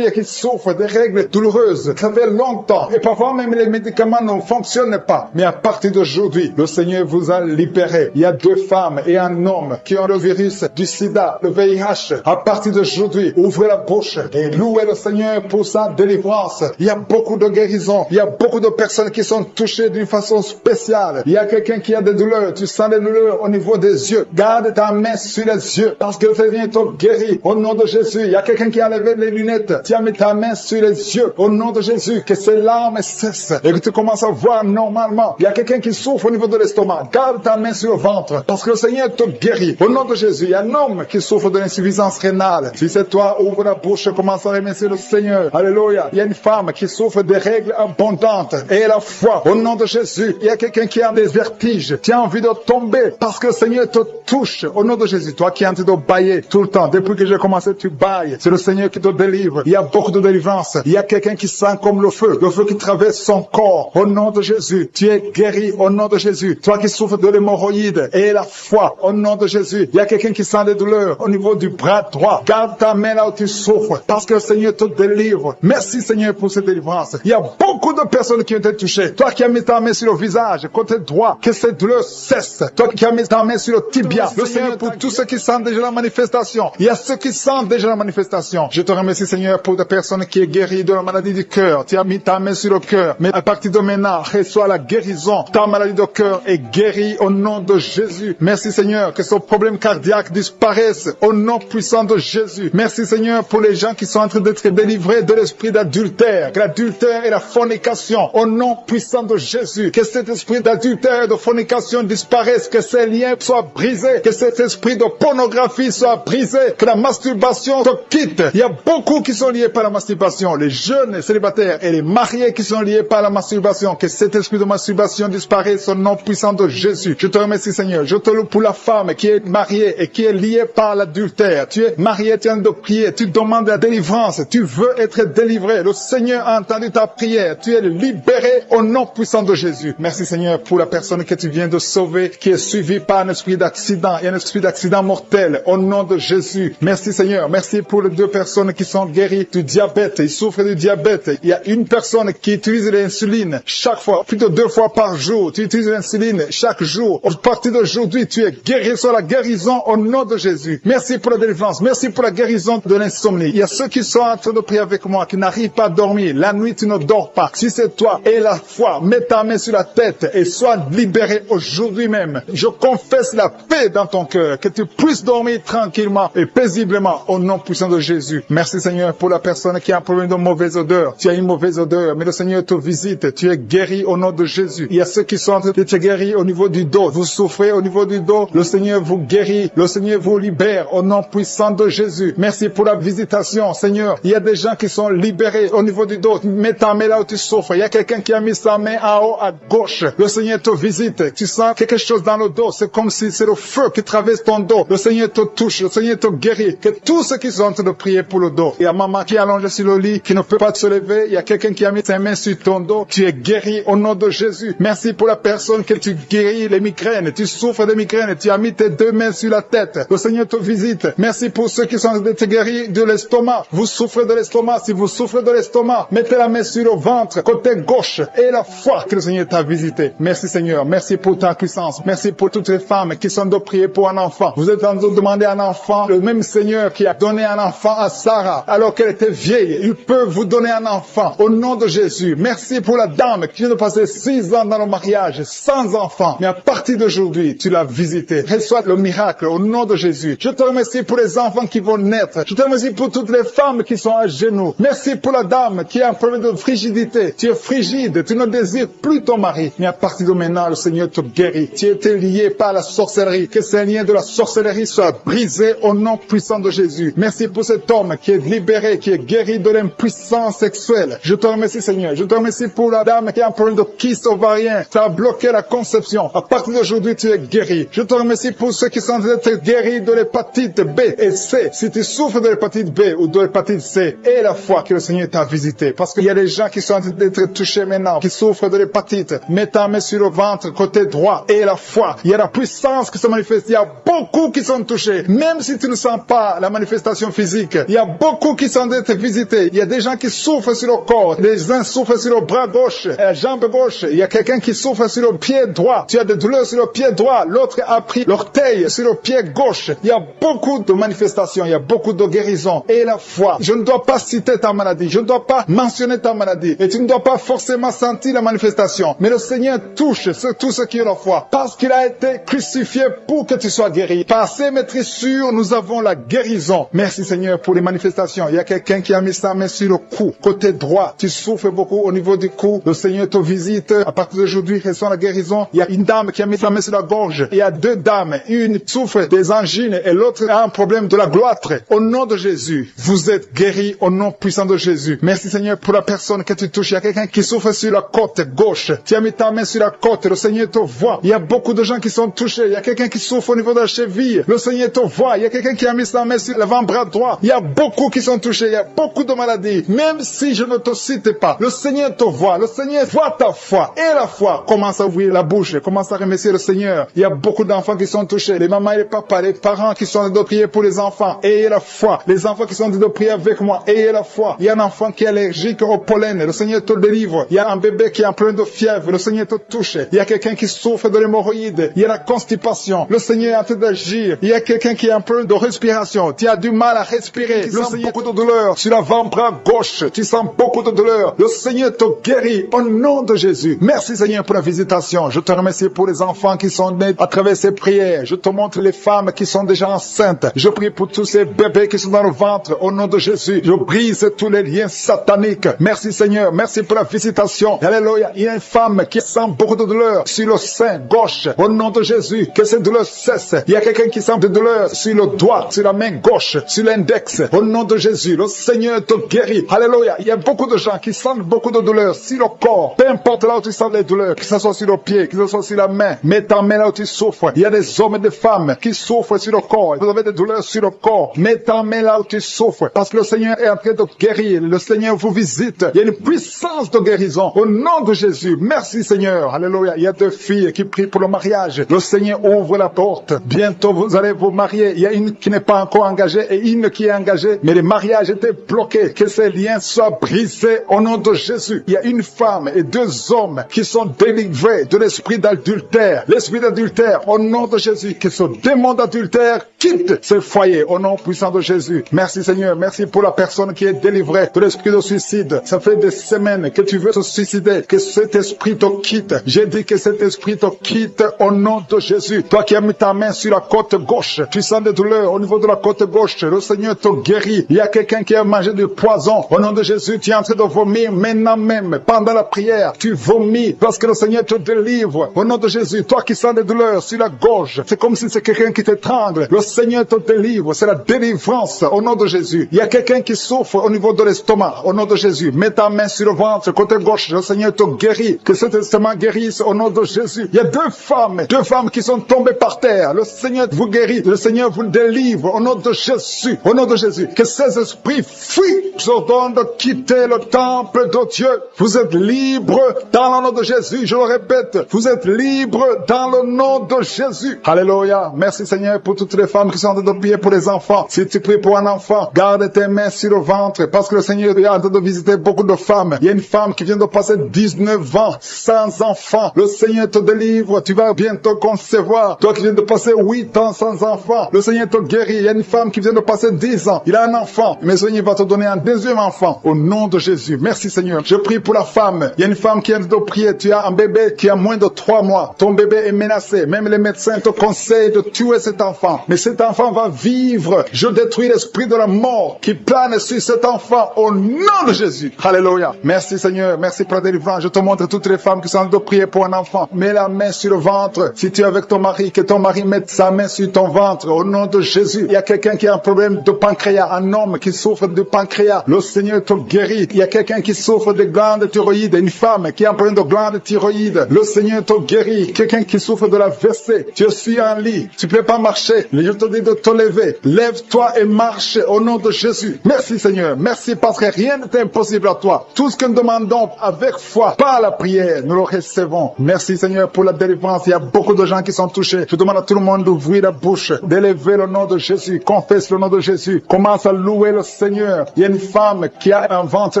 qui souffrent des règles douloureuses. Ça fait longtemps. Et parfois même les médicaments ne fonctionnent pas. Mais à partir d'aujourd'hui, le Seigneur vous a libéré. Il y a 2 femmes et un homme qui ont le virus du sida, le VIH. À partir d'aujourd'hui, ouvrez la bouche et louez le Seigneur pour sa délivrance. Il y a beaucoup de guérisons. Il y a beaucoup de personnes qui sont touchées d'une façon spéciale. Il y a quelqu'un qui a des douleurs. Tu sens des douleurs au niveau des yeux. Garde ta main sur les yeux parce que le Seigneur te guérit. Au nom de Jésus, il y a quelqu'un qui a levé les lunettes. Tu as mis ta main sur les yeux. Au nom de Jésus, que ces larmes cessent et que tu commences à voir normalement. Il y a quelqu'un qui souffre au niveau de l'estomac. Garde ta main sur le ventre parce que le Seigneur te guérit. Au nom de Jésus, il y a un homme qui souffre de l'insuffisance rénale. Si c'est toi, ouvre la bouche et commence à remercier le Seigneur. Alléluia. Il y a une femme qui souffre de règles abondantes et la foi. Au nom de Jésus, il y a quelqu'un qui a des vertiges. Tu as envie de tomber parce que le Seigneur te touche. Au nom de Jésus, toi qui es en train de bailler tout le temps. Depuis que j'ai commencé, tu bailles. C'est le Seigneur qui te délivre. Il y a beaucoup de délivrance. Il y a quelqu'un qui sent comme le feu qui traverse son corps. Au nom de Jésus, tu es guéri. Au nom de Jésus, toi qui souffres de l'hémorroïde et la foi. Au nom de Jésus, il y a quelqu'un qui sent des douleurs au niveau du bras droit. Garde ta main là où tu souffres parce que le Seigneur te délivre. Merci Seigneur pour cette délivrance. Il y a beaucoup de personnes qui ont été touchées. Toi qui as mis ta main sur le visage, côté droit, que cette douleur cesse. Toi qui as mis ta main sur le tibia, le Seigneur pour tous ceux qui sentent déjà la manifestation. Il y a ceux qui sentent déjà la manifestation. Je te remercie Seigneur pour des personnes qui est guéries de la maladie du cœur. Tu as mis ta main sur le cœur. Mais à partir de maintenant, reçois la guérison. Ta maladie de cœur est guérie au nom de Jésus. Merci Seigneur que ce problème cardiaque disparaisse au nom puissant de Jésus. Merci Seigneur pour les gens qui sont en train d'être délivrés de l'esprit d'adultère. Que l'adultère et la fornication au nom puissant de Jésus. Que cet esprit d'adultère et de fornication disparaisse. Que ces liens soient brisés. Que cet esprit de pornographie soit brisé. Que la masturbation te quitte. Il y a beaucoup qui sont liés par la masturbation. Les jeunes célibataires et les mariés qui sont liés par la masturbation. Que cet esprit de masturbation disparaisse au nom puissant de Jésus. Je te remercie Seigneur. Je te loue pour la femme qui est mariée et qui est liée par l'adultère. Tu es marié, tu es en train de prier. Tu demandes la délivrance. Tu veux être délivré. Le Seigneur a entendu ta prière. Tu es libéré au nom puissant de Jésus. Merci Seigneur pour la personne que tu viens de sauver qui est suivie par un esprit d'accident. Il y a un esprit d'accident mortel au nom de Jésus. Merci Seigneur. Merci pour les 2 personnes qui sont guéries du diabète. Ils souffrent du diabète. diabète. Il y a une personne qui utilise l'insuline chaque fois, plutôt 2 fois par jour. Tu utilises l'insuline chaque jour. À partir d'aujourd'hui, tu es guéri sur la guérison au nom de Jésus. Merci pour la délivrance. Merci pour la guérison de l'insomnie. Il y a ceux qui sont en train de prier avec moi, qui n'arrivent pas à dormir. La nuit, tu ne dors pas. Si c'est toi, aie la foi. Mets ta main sur la tête et sois libéré aujourd'hui même. Je confesse la paix dans ton cœur, que tu puisses dormir tranquillement et paisiblement au nom puissant de Jésus. Merci Seigneur pour la personne qui a un problème de mauvaise odeur. Tu as une mauvaise odeur, mais le Seigneur te visite. Tu es guéri au nom de Jésus. Il y a ceux qui sont en train de te guérir au niveau du dos. Vous souffrez au niveau du dos. Le Seigneur vous guérit. Le Seigneur vous libère au nom puissant de Jésus. Merci pour la visitation, Seigneur. Il y a des gens qui sont libérés au niveau du dos. Mets ta main là où tu souffres. Il y a quelqu'un qui a mis sa main en haut à gauche. Le Seigneur te visite. Tu sens quelque chose dans le dos. C'est comme si c'est le feu qui traverse ton dos. Le Seigneur te touche. Le Seigneur te guérit. Que tous ceux qui sont en train de prier pour le dos. Il y a maman qui est allongée sur le lit, qui ne peut pas se lever. Il y a quelqu'un qui a mis sa main sur ton dos. Tu es guéri au nom de Jésus. Merci pour la personne que tu guéris les migraines. Tu souffres de migraines. Tu as mis tes 2 mains sur la tête. Le Seigneur te visite. Merci pour ceux qui sont en train de te guérir de l'estomac. Vous souffrez de l'estomac. Si vous souffrez de l'estomac, mettez la main sur le ventre, côté gauche, et la foi que le Seigneur t'a visité. Merci Seigneur. Merci pour ta puissance. Merci pour toutes les femmes qui sont de prier pour un enfant. Vous êtes en train de demander un enfant. Le même Seigneur qui a donné un enfant à Sarah alors qu'elle était vieille, il peut vous donner un enfant au nom de Jésus. Merci pour la dame qui vient de passer 6 ans dans le mariage sans enfant. Mais à partir d'aujourd'hui, tu l'as visité. Reçois le miracle au nom de Jésus. Je te remercie pour les enfants qui vont naître. Je te remercie pour toutes les femmes qui sont à genoux. Merci pour la dame qui a un problème de frigidité. Tu es frigide, tu ne désires plus ton mari. Mais à partir de maintenant, le Seigneur te guérit. Tu étais lié par la sorcellerie. Que ces liens de la sorcellerie soient brisés au nom puissant de Jésus. Merci pour cet homme qui est libéré, qui est guéri de l'impuissance sexuelle. Je te remercie Seigneur. Je te remercie pour la dame qui a un problème de kyste ovarien. Ça a bloqué la conception. À partir d'aujourd'hui, tu es guéri. Je te remercie pour ceux qui sont en train d'être guéris de l'hépatite B et C. Si tu souffres de l'hépatite B ou de l'hépatite C, et la foi que le Seigneur t'a visité. Parce qu'il y a des gens qui sont en train d'être touchés maintenant, qui souffrent de l'hépatite. Mets ta main sur le ventre, côté droit, et la foi. Il y a la puissance qui se manifeste. Il y a beaucoup qui sont touchés. Même si tu ne sens pas la manifestation physique, il y a beaucoup qui sont en train d'être visités. Il y a des gens qui souffrent sur le corps. Les uns souffrent sur le bras gauche, la jambe gauche. Il y a quelqu'un qui souffre sur le pied droit. Tu as des douleurs sur le pied droit. L'autre a pris l'orteil sur le pied gauche. Il y a beaucoup de manifestations. Il y a beaucoup de guérisons. Et la foi. Je ne dois pas citer ta maladie. Je ne dois pas mentionner ta maladie. Et tu ne dois pas forcément sentir la manifestation. Mais le Seigneur touche tous ceux qui ont la foi. Parce qu'il a été crucifié pour que tu sois guéri. Par ses maîtrissures, nous avons la guérison. Merci Seigneur pour les manifestations. Il y a quelqu'un qui a mis sa main sur le cou. Côté droit, tu souffres beaucoup au niveau du cou. Le Seigneur te visite. À partir d'aujourd'hui, reçois la guérison. Il y a une dame qui a mis sa main sur la gorge. Il y a 2 dames. Une souffre des angines et l'autre a un problème de la gloître. Au nom de Jésus, vous êtes guéris au nom puissant de Jésus. Merci Seigneur pour la personne que tu touches. Il y a quelqu'un qui souffre sur la côte gauche. Tu as mis ta main sur la côte. Le Seigneur te voit. Il y a beaucoup de gens qui sont touchés. Il y a quelqu'un qui souffre au niveau de la cheville. Le Seigneur te voit. Il y a quelqu'un qui a mis sa main sur l'avant-bras droit. Il y a beaucoup qui sont touchés. Il y a beaucoup de maladies. Même si je ne te cite pas, le Seigneur te voit. Le Seigneur voit ta foi. Et la foi commence à ouvrir la bouche. Commence à remercier le Seigneur. Il y a beaucoup d'enfants qui sont touchés. Les mamans et les papas, les parents qui sont en train de prier pour les enfants. Ayez la foi. Les enfants qui sont en train de prier avec moi. Ayez la foi. Il y a un enfant qui est allergique au pollen. Le Seigneur te délivre. Il y a un bébé qui est en plein de fièvre. Le Seigneur te touche. Il y a quelqu'un qui souffre de l'hémorroïde. Il y a la constipation. Le Seigneur est en train d'agir. Il y a quelqu'un qui a un problème de respiration. Tu as du mal à respirer. Le Seigneur beaucoup de douleur sur l'avant-bras gauche. Tu sens beaucoup de douleur. Le Seigneur te guérit au nom de Jésus. Merci Seigneur pour la visitation. Je te remercie pour les enfants qui sont nés à travers ces prières. Je te montre les femmes qui sont déjà enceintes. Je prie pour tous ces bébés qui sont dans le ventre au nom de Jésus. Je brise tous les liens sataniques. Merci Seigneur. Merci pour la visitation. Alléluia. Il y a une femme qui sent beaucoup de douleur sur le sein gauche. Au nom de Jésus, que ces douleurs cessent. Il y a quelqu'un qui sent de douleur sur le doigt, sur la main gauche, sur l'index. Au nom de Jésus, le Seigneur te guérit. Alléluia. Il y a beaucoup de gens qui sentent beaucoup de douleur sur le corps. Peu importe là où tu sens les douleurs, que ce soit sur le pied, que ce soit sur la main. Mets ta main là où tu souffres. Il y a des hommes et des femmes qui souffrent sur le corps. Vous avez des douleurs sur le corps. Mets ta main là où tu souffres. Parce que le Seigneur est en train de guérir. Le Seigneur vous visite. Il y a une puissance de guérison. Au nom de Jésus. Merci Seigneur. Alléluia. Il y a 2 filles qui prient pour le mariage. Le Seigneur ouvre la porte. Bientôt vous allez vous marier. Il y a une qui n'est pas encore engagée et une qui est engagée. Mais le mariage était bloqué. Que ces liens soit brisé au nom de Jésus. Il y a une femme et 2 hommes qui sont délivrés de l'esprit d'adultère. L'esprit d'adultère, au nom de Jésus, que ce démon d'adultère quitte ce foyer au nom puissant de Jésus. Merci Seigneur, merci pour la personne qui est délivrée de l'esprit de suicide. Ça fait des semaines que tu veux te suicider, que cet esprit te quitte. J'ai dit que cet esprit te quitte au nom de Jésus. Toi qui as mis ta main sur la côte gauche, tu sens des douleurs au niveau de la côte gauche, le Seigneur te guérit. Il y a quelqu'un qui a mangé du poison. Au nom de Jésus, tu es en train de vomir maintenant même, pendant la prière. Tu vomis parce que le Seigneur te délivre. Au nom de Jésus, toi qui sens des douleurs sur la gorge, c'est comme si c'est quelqu'un qui t'étrangle. Le Seigneur te délivre. C'est la délivrance au nom de Jésus. Il y a quelqu'un qui souffre au niveau de l'estomac. Au nom de Jésus, mets ta main sur le ventre, côté gauche. Le Seigneur te guérit. Que cet estomac guérisse au nom de Jésus. Il y a 2 femmes qui sont tombées par terre. Le Seigneur vous guérit. Le Seigneur vous délivre au nom de Jésus. Au nom de Jésus. Que ces esprits fuient. Je vous ordonne de quitter le temple de Dieu. Vous êtes libres dans le nom de Jésus. Je le répète. Vous êtes libres dans le nom de Jésus. Alléluia. Merci Seigneur pour toutes les femmes qui sont en train de prier pour les enfants. Si tu pries pour un enfant, garde tes mains sur le ventre parce que le Seigneur est en train de visiter beaucoup de femmes. Il y a une femme qui vient de passer 19 ans sans enfant. Le Seigneur te délivre. Tu vas bientôt concevoir. Toi qui viens de passer 8 ans sans enfant, le Seigneur te guérit. Il y a une femme qui vient de passer 10 ans. Il a un enfant. Mais le Seigneur va te donner un 2e enfant au nom de Jésus. Merci Seigneur. Je prie pour la femme. Il y a une femme qui vient de prier. Tu as un bébé qui a moins de 3 mois. Ton bébé est menacé. Même les médecins te conseillent de tuer cet enfant. Mais cet enfant va vivre. Je détruis l'esprit de la mort qui plane sur cet enfant au nom de Jésus. Alléluia. Merci Seigneur. Merci pour la délivrance. Je te montre toutes les femmes qui sont en train de prier pour un enfant. Mets la main sur le ventre. Si tu es avec ton mari, que ton mari mette sa main sur ton ventre au nom de Jésus. Il y a quelqu'un qui a un problème de pancréas. Un homme qui souffre de pancréas. Le Seigneur te guérit. Il y a quelqu'un qui souffre de glande thyroïde. Une femme qui a un problème de glande thyroïde. Le Seigneur te guérit. Quelqu'un qui souffre de la WC. Tu suis en lit. Tu ne peux pas marcher. Je te dis de te lever. Lève-toi et marche au nom de Jésus. Merci Seigneur. Merci parce que rien n'est impossible à toi. Tout ce que nous demandons avec foi, par la prière, nous le recevons. Merci Seigneur pour la délivrance. Il y a beaucoup de gens qui sont touchés. Je demande à tout le monde d'ouvrir la bouche, d'élever le nom de Jésus. Confesse le nom de Jésus. Commence à louer le Seigneur. Il y a une femme qui a un ventre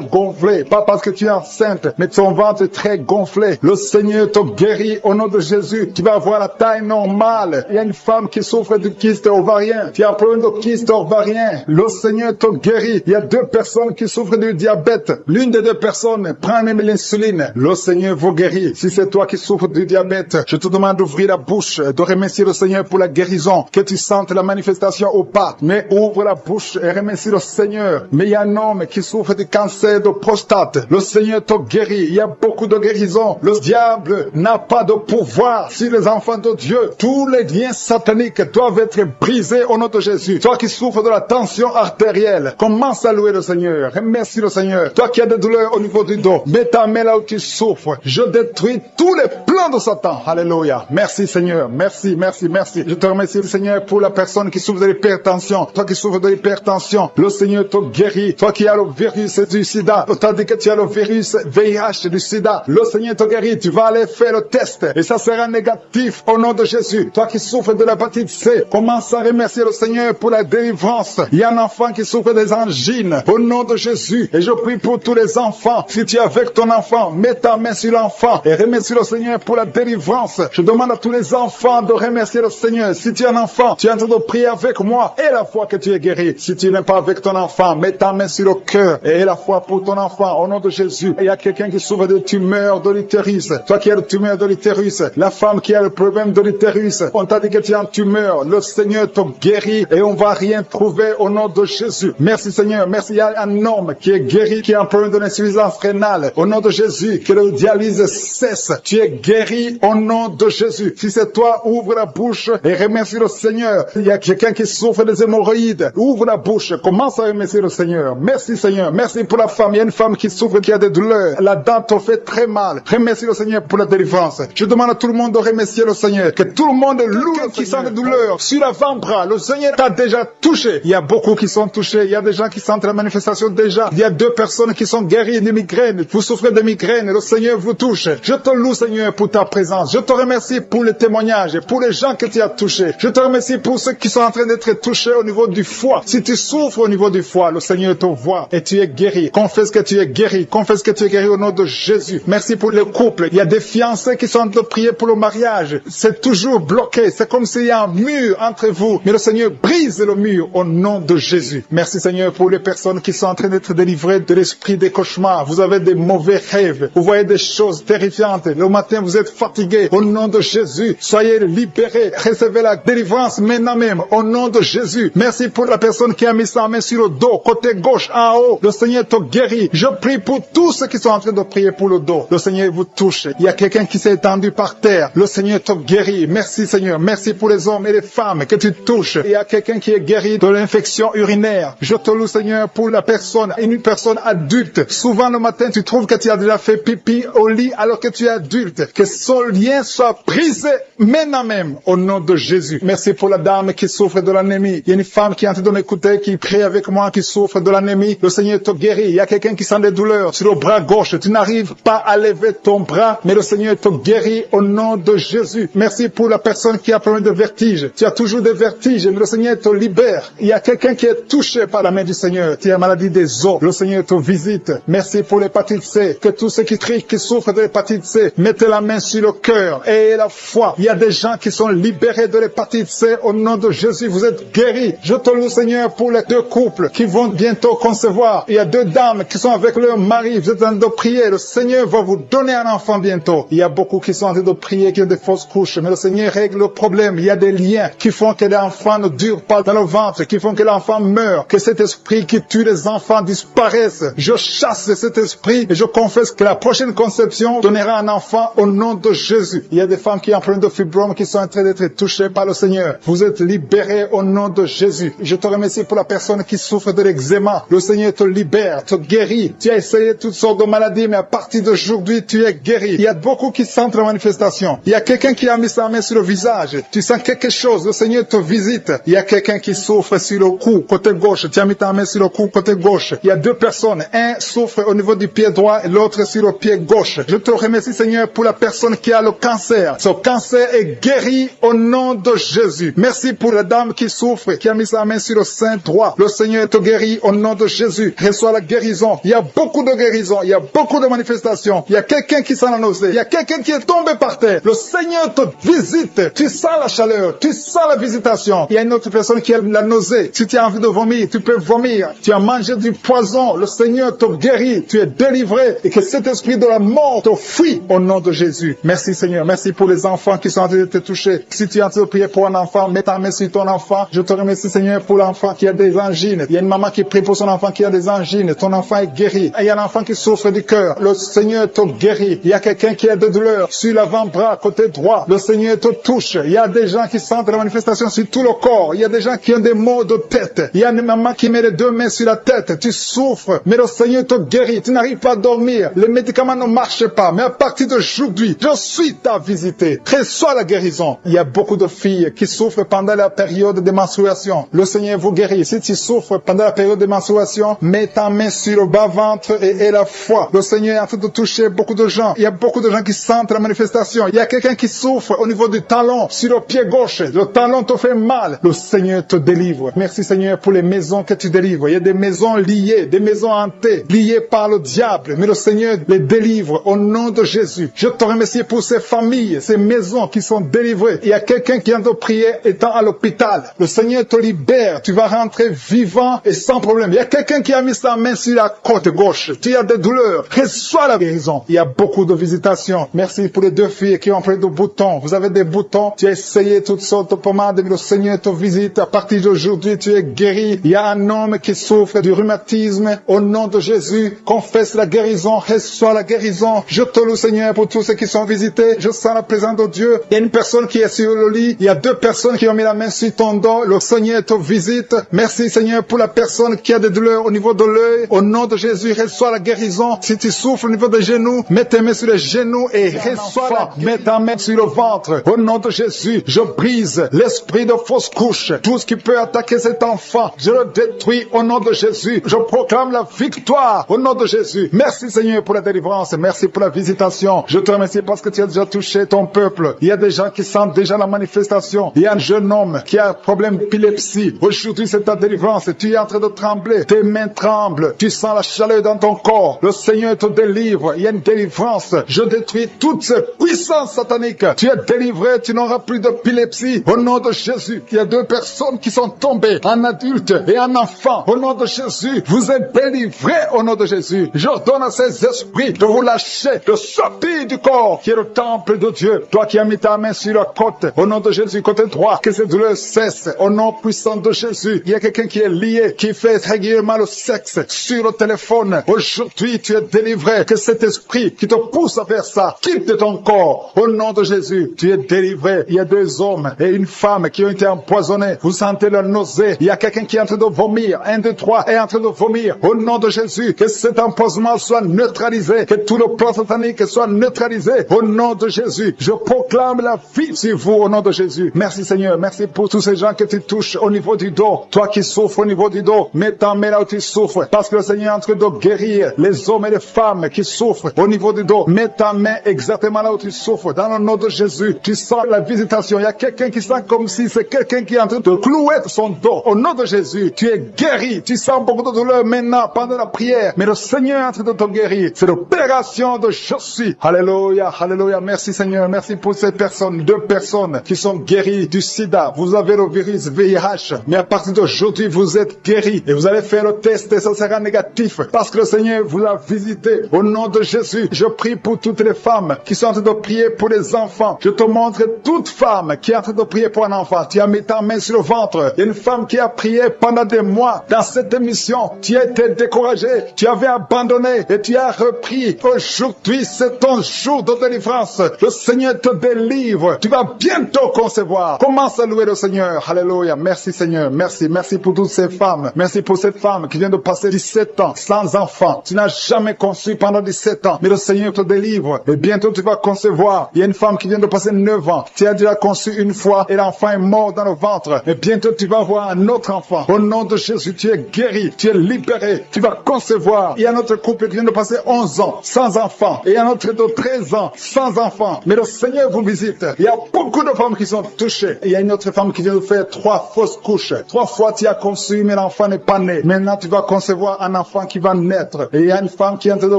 gonflé. Pas parce que tu es enceinte, mais ton ventre est très gonflé. Le Seigneur te guérit au nom de Jésus. Tu vas avoir la taille normale. Il y a une femme qui souffre de kyste ovarien. Tu as un problème de kyste ovarien. Le Seigneur te guérit. Il y a 2 personnes qui souffrent du diabète. L'une des 2 personnes prend même l'insuline. Le Seigneur vous guérit. Si c'est toi qui souffres du diabète, je te demande d'ouvrir la bouche, de remercier le Seigneur pour la guérison, que tu sentes la manifestation au pas. Mais ouvre la bouche et remercie le Seigneur. Mais il y a un homme qui souffre du cancer de prostate. Le Seigneur te guérit. Il y a beaucoup de guérisons. Le diable n'a pas de pouvoir sur les enfants de Dieu. Tous les liens sataniques doivent être brisés au nom de Jésus. Toi qui souffres de la tension artérielle, commence à louer le Seigneur. Remercie le Seigneur. Toi qui as des douleurs au niveau du dos, mets ta main là où tu souffres. Je détruis tous les plans de Satan. Alléluia. Merci Seigneur. Merci, merci, merci. Je te remercie Seigneur pour la personne qui souffre de l'hypertension. Toi qui souffres de l'hypertension, le Seigneur te guérit. Toi qui as le virus du sida, on t'a dit que tu as le virus VIH du sida. Le Seigneur te guérit. Tu vas aller faire le test et ça sera négatif au nom de Jésus. Toi qui souffres de l'hépatite C, commence à remercier le Seigneur pour la délivrance. Il y a un enfant qui souffre des angines au nom de Jésus. Et je prie pour tous les enfants. Si tu es avec ton enfant, mets ta main sur l'enfant et remercie le Seigneur pour la délivrance. Je demande à tous les enfants de remercier le Seigneur. Si tu es un enfant, tu es en train de prier avec moi et la foi que tu es guéri. Si tu n'es pas avec ton enfant, mets ta main sur le cœur et la foi pour ton enfant au nom de Jésus. Et il y a quelqu'un qui souffre de tumeur de l'utérus. Toi qui as le tumeur de l'utérus, la femme qui a le problème de l'utérus, on t'a dit que tu es en tumeur. Le Seigneur te guérit et on va rien trouver au nom de Jésus. Merci Seigneur. Merci. Il y a un homme qui est guéri, qui a un problème de l'insuffisance rénale. Au nom de Jésus, que le dialyse cesse. Tu es guéri au nom de Jésus. Si c'est toi, ouvre la bouche et remercie le Seigneur. Il y a quelqu'un qui souffre des hémorroïdes. Ouvre la bouche. Commence à remercier le Seigneur. Merci Seigneur. Merci pour la femme. Il y a une femme qui souffre, qui a des douleurs. La dent te fait très mal. Remercie le Seigneur pour la délivrance. Je demande à tout le monde de remercier le Seigneur. Que tout le monde loue qui sent des douleurs sur la l'avant-bras. Le Seigneur t'a déjà touché. Il y a beaucoup qui sont touchés. Il y a des gens qui sentent la manifestation déjà. Il y a 2 personnes qui sont guéries de migraines. Vous souffrez de migraines. Le Seigneur vous touche. Je te loue, Seigneur, pour ta présence. Je te remercie pour les témoignages, pour les gens que tu as touchés. Je te remercie pour ceux qui sont en train d'être touchés au niveau du foie. Si tu souffres au niveau du foie, le Seigneur te voit et tu es guéri. Confesse que tu es guéri. Confesse que tu es guéri au nom de Jésus. Merci pour le couple. Il y a des fiancés qui sont en train de prier pour le mariage. C'est toujours bloqué. C'est comme s'il y a un mur entre vous. Mais le Seigneur brise le mur au nom de Jésus. Merci, Seigneur, pour les personnes qui sont en train d'être délivrées de l'esprit des cauchemars. Vous avez des mauvais rêves. Vous voyez des choses terrifiantes. Le matin, vous êtes fatigué. Au nom de Jésus, soyez libérés. Recevez la délivrance maintenant même. Au nom de Jésus. Merci pour la personne qui a mis sa main sur le dos, côté gauche, en haut. Le Seigneur te guérit. Je prie pour tous ceux qui sont en train de prier pour le dos. Le Seigneur vous touche. Il y a quelqu'un qui s'est étendu par terre. Le Seigneur te guérit. Merci, Seigneur. Merci pour les hommes et les femmes que tu touches. Il y a quelqu'un qui est guéri de l'infection urinaire. Je te loue, Seigneur, pour la personne, une personne adulte. Souvent le matin, tu trouves que tu as déjà fait pipi au lit alors que tu es adulte. Que ce lien soit brisé maintenant même au nom de Jésus. Merci pour la dame qui souffre de l'anémie. Il y a une femme qui est en train de m'écouter, qui prie avec moi, qui souffre de l'anémie. Le Seigneur te guérit. Il y a quelqu'un qui sent des douleurs sur le bras gauche. Tu n'arrives pas à lever ton bras, mais le Seigneur te guérit au nom de Jésus. Merci pour la personne qui a problème de vertige. Tu as toujours des vertiges, mais le Seigneur te libère. Il y a quelqu'un qui est touché par la main du Seigneur. Tu as maladie des os. Le Seigneur te visite. Merci pour l'hépatite C. Que tous ceux qui crient, qui souffrent de l'hépatite C, mettez la main sur le cœur et la foi. Il y a des gens qui sont libérés de l'hépatite C au nom de Jésus. Vous êtes guéris. Je te loue, Seigneur, pour les 2 couples qui vont bientôt concevoir. Il y a 2 dames qui sont avec leur mari. Vous êtes en train de prier. Le Seigneur va vous donner un enfant bientôt. Il y a beaucoup qui sont en train de prier, qui ont des fausses couches. Mais le Seigneur règle le problème. Il y a des liens qui font que l'enfant ne dure pas dans le ventre, qui font que l'enfant meurt, que cet esprit qui tue les enfants disparaisse. Je chasse cet esprit et je confesse que la prochaine conception donnera un enfant au nom de Jésus. Il y a des femmes qui ont problème de fibrome qui sont en train d'être touchées par le Seigneur. Vous êtes libérés au nom de Jésus. Je te remercie pour la personne qui souffre de l'eczéma. Le Seigneur te libère, te guérit. Tu as essayé toutes sortes de maladies, mais à partir d'aujourd'hui, tu es guéri. Il y a beaucoup qui sentent la manifestation. Il y a quelqu'un qui a mis sa main sur le visage. Tu sens quelque chose. Le Seigneur te visite. Il y a quelqu'un qui souffre sur le cou, côté gauche. Tu as mis ta main sur le cou, côté gauche. Il y a 2 personnes. Un souffre au niveau du pied droit et l'autre sur le pied gauche. Je te remercie, Seigneur, pour la personne qui a le cancer. Ce cancer est guéri au nom de Jésus. Merci pour la dame qui souffre, qui a mis sa main sur le sein droit. Le Seigneur te guérit au nom de Jésus. Reçois la guérison. Il y a beaucoup de guérisons. Il y a beaucoup de manifestations. Il y a quelqu'un qui sent la nausée. Il y a quelqu'un qui est tombé par terre. Le Seigneur te visite. Tu sens la chaleur. Tu sens la visitation. Il y a une autre personne qui a la nausée. Si tu as envie de vomir, tu peux vomir. Tu as mangé du poison. Le Seigneur te guérit. Tu es délivré. Et que cet esprit de la mort te fuit au nom de Jésus. Merci, Seigneur. Merci pour les enfants qui sont en train de te toucher. Si tu es en train de prier pour un enfant, mets ta main sur ton enfant. Je te remercie, Seigneur, pour l'enfant qui a des angines. Il y a une maman qui prie pour son enfant qui a des angines. Ton enfant est guéri. Et il y a un enfant qui souffre du cœur. Le Seigneur te guérit. Il y a quelqu'un qui a des douleurs sur l'avant-bras, côté droit. Le Seigneur te touche. Il y a des gens qui sentent la manifestation sur tout le corps. Il y a des gens qui ont des maux de tête. Il y a une maman qui met les 2 mains sur la tête. Tu souffres, mais le Seigneur te guérit. Tu n'arrives pas à dormir. Les médicaments ne marchent pas. Mais à partir d'aujourd'hui, je suis ta visité. Reçois la guérison. Il y a beaucoup de filles qui souffrent pendant la période de menstruation. Le Seigneur vous guérit. Si tu souffres pendant la période de menstruation, mets ta main sur le bas-ventre et la foi. Le Seigneur est en train de toucher beaucoup de gens. Il y a beaucoup de gens qui sentent la manifestation. Il y a quelqu'un qui souffre au niveau du talon, sur le pied gauche. Le talon te fait mal. Le Seigneur te délivre. Merci, Seigneur, pour les maisons que tu délivres. Il y a des maisons liées, des maisons hantées, liées par le diable. Mais le Seigneur les délivre au nom de Jésus. Je te remercie pour ces familles, ces maisons qui sont délivrées. Il y a quelqu'un qui vient de prier étant à l'hôpital. Le Seigneur te libère. Tu vas rentrer vivant et sans problème. Il y a quelqu'un qui a mis sa main sur la côte gauche. Tu as des douleurs. Reçois la guérison. Il y a beaucoup de visitations. Merci pour les 2 filles qui ont pris de boutons. Vous avez des boutons. Tu as essayé toutes sortes de pommades, mais le Seigneur te visite. À partir d'aujourd'hui, tu es guéri. Il y a un homme qui souffre du rhumatisme. Au nom de Jésus, confesse la guérison. Reçois la guérison. Je te loue, Seigneur, pour tous ceux qui sont visités. Je sens la présence de Dieu. Il y a une personne qui est sur le lit. Il y a 2 personnes qui ont mis la main sur ton dos. Le Seigneur te visite. Merci, Seigneur, pour la personne qui a des douleurs au niveau de l'œil. Au nom de Jésus, reçois la guérison. Si tu souffres au niveau des genoux, mets tes mains sur les genoux et reçois. Mets ta main sur le ventre. Au nom de Jésus, je brise l'esprit esprit de fausse couche, tout ce qui peut attaquer cet enfant, je le détruis au nom de Jésus. Je proclame la victoire au nom de Jésus. Merci Seigneur pour la délivrance, merci pour la visitation. Je te remercie parce que tu as déjà touché ton peuple. Il y a des gens qui sentent déjà la manifestation. Il y a un jeune homme qui a un problème d'épilepsie. Aujourd'hui c'est ta délivrance, tu es en train de trembler, tes mains tremblent, tu sens la chaleur dans ton corps. Le Seigneur te délivre, il y a une délivrance. Je détruis toutes ces puissances sataniques. Tu es délivré, tu n'auras plus d'épilepsie. Au nom de Jésus, il y a 2 personnes qui sont tombées, un adulte et un enfant. Au nom de Jésus, vous êtes délivrés au nom de Jésus. J'ordonne à ces esprits de vous lâcher, de sortir du corps qui est le temple de Dieu. Toi qui as mis ta main sur la côte, au nom de Jésus, côté droit, que cette douleur cesse. Au nom puissant de Jésus, il y a quelqu'un qui est lié, qui fait régulièrement le sexe sur le téléphone. Aujourd'hui, tu es délivré. Que cet esprit qui te pousse à faire ça quitte de ton corps. Au nom de Jésus, tu es délivré. Il y a 2 hommes et une femme qui ont été empoisonnés. Vous sentez la nausée. Il y a quelqu'un qui est en train de vomir. 1, 2, 3 est en train de vomir. Au nom de Jésus, que cet empoisonnement soit neutralisé. Que tout le plan satanique soit neutralisé. Au nom de Jésus, je proclame la vie sur vous au nom de Jésus. Merci Seigneur. Merci pour tous ces gens que tu touches au niveau du dos. Toi qui souffres au niveau du dos, mets ta main là où tu souffres. Parce que le Seigneur est en train de guérir les hommes et les femmes qui souffrent au niveau du dos. Mets ta main exactement là où tu souffres. Dans le nom de Jésus, tu sens la visitation. Il y a quelqu'un qui sent comme si c'est quelqu'un qui est en train de clouer son dos. Au nom de Jésus, tu es guéri. Tu sens beaucoup de douleur maintenant pendant la prière. Mais le Seigneur est en train de te guérir. C'est l'opération de Jésus. Alléluia, alléluia. Merci Seigneur. Merci pour ces personnes, 2 personnes qui sont guéries du sida. Vous avez le virus VIH. Mais à partir d'aujourd'hui, vous êtes guéris. Et vous allez faire le test et ça sera négatif. Parce que le Seigneur vous a visité. Au nom de Jésus, je prie pour toutes les femmes qui sont en train de prier pour les enfants. Je te montre toute femme qui est en train de prier pour un enfant. Tu as mis ta main sur le ventre. Il y a une femme qui a prié pendant des mois dans cette émission. Tu as été découragé. Tu avais abandonné et tu as repris. Aujourd'hui, c'est ton jour de délivrance. Le Seigneur te délivre. Tu vas bientôt concevoir. Commence à louer le Seigneur. Alléluia. Merci Seigneur. Merci. Merci pour toutes ces femmes. Merci pour cette femme qui vient de passer 17 ans sans enfant. Tu n'as jamais conçu pendant 17 ans. Mais le Seigneur te délivre. Et bientôt tu vas concevoir. Il y a une femme qui vient de passer 9 ans. Tu as déjà conçu une fois et l'enfant est mort dans le ventre. Et bientôt tu vas avoir un autre enfant. Au nom de Jésus, tu es guéri. Tu es libéré. Tu vas concevoir. Il y a un autre couple qui vient de passer 11 ans sans enfant. Et un autre de 13 ans sans enfant. Mais le Seigneur vous visite. Il y a beaucoup de femmes qui sont touchées. Et il y a une autre femme qui vient de faire 3 fausses couches. 3 fois tu as conçu, mais l'enfant n'est pas né. Maintenant tu vas concevoir un enfant qui va naître. Et il y a une femme qui est en train de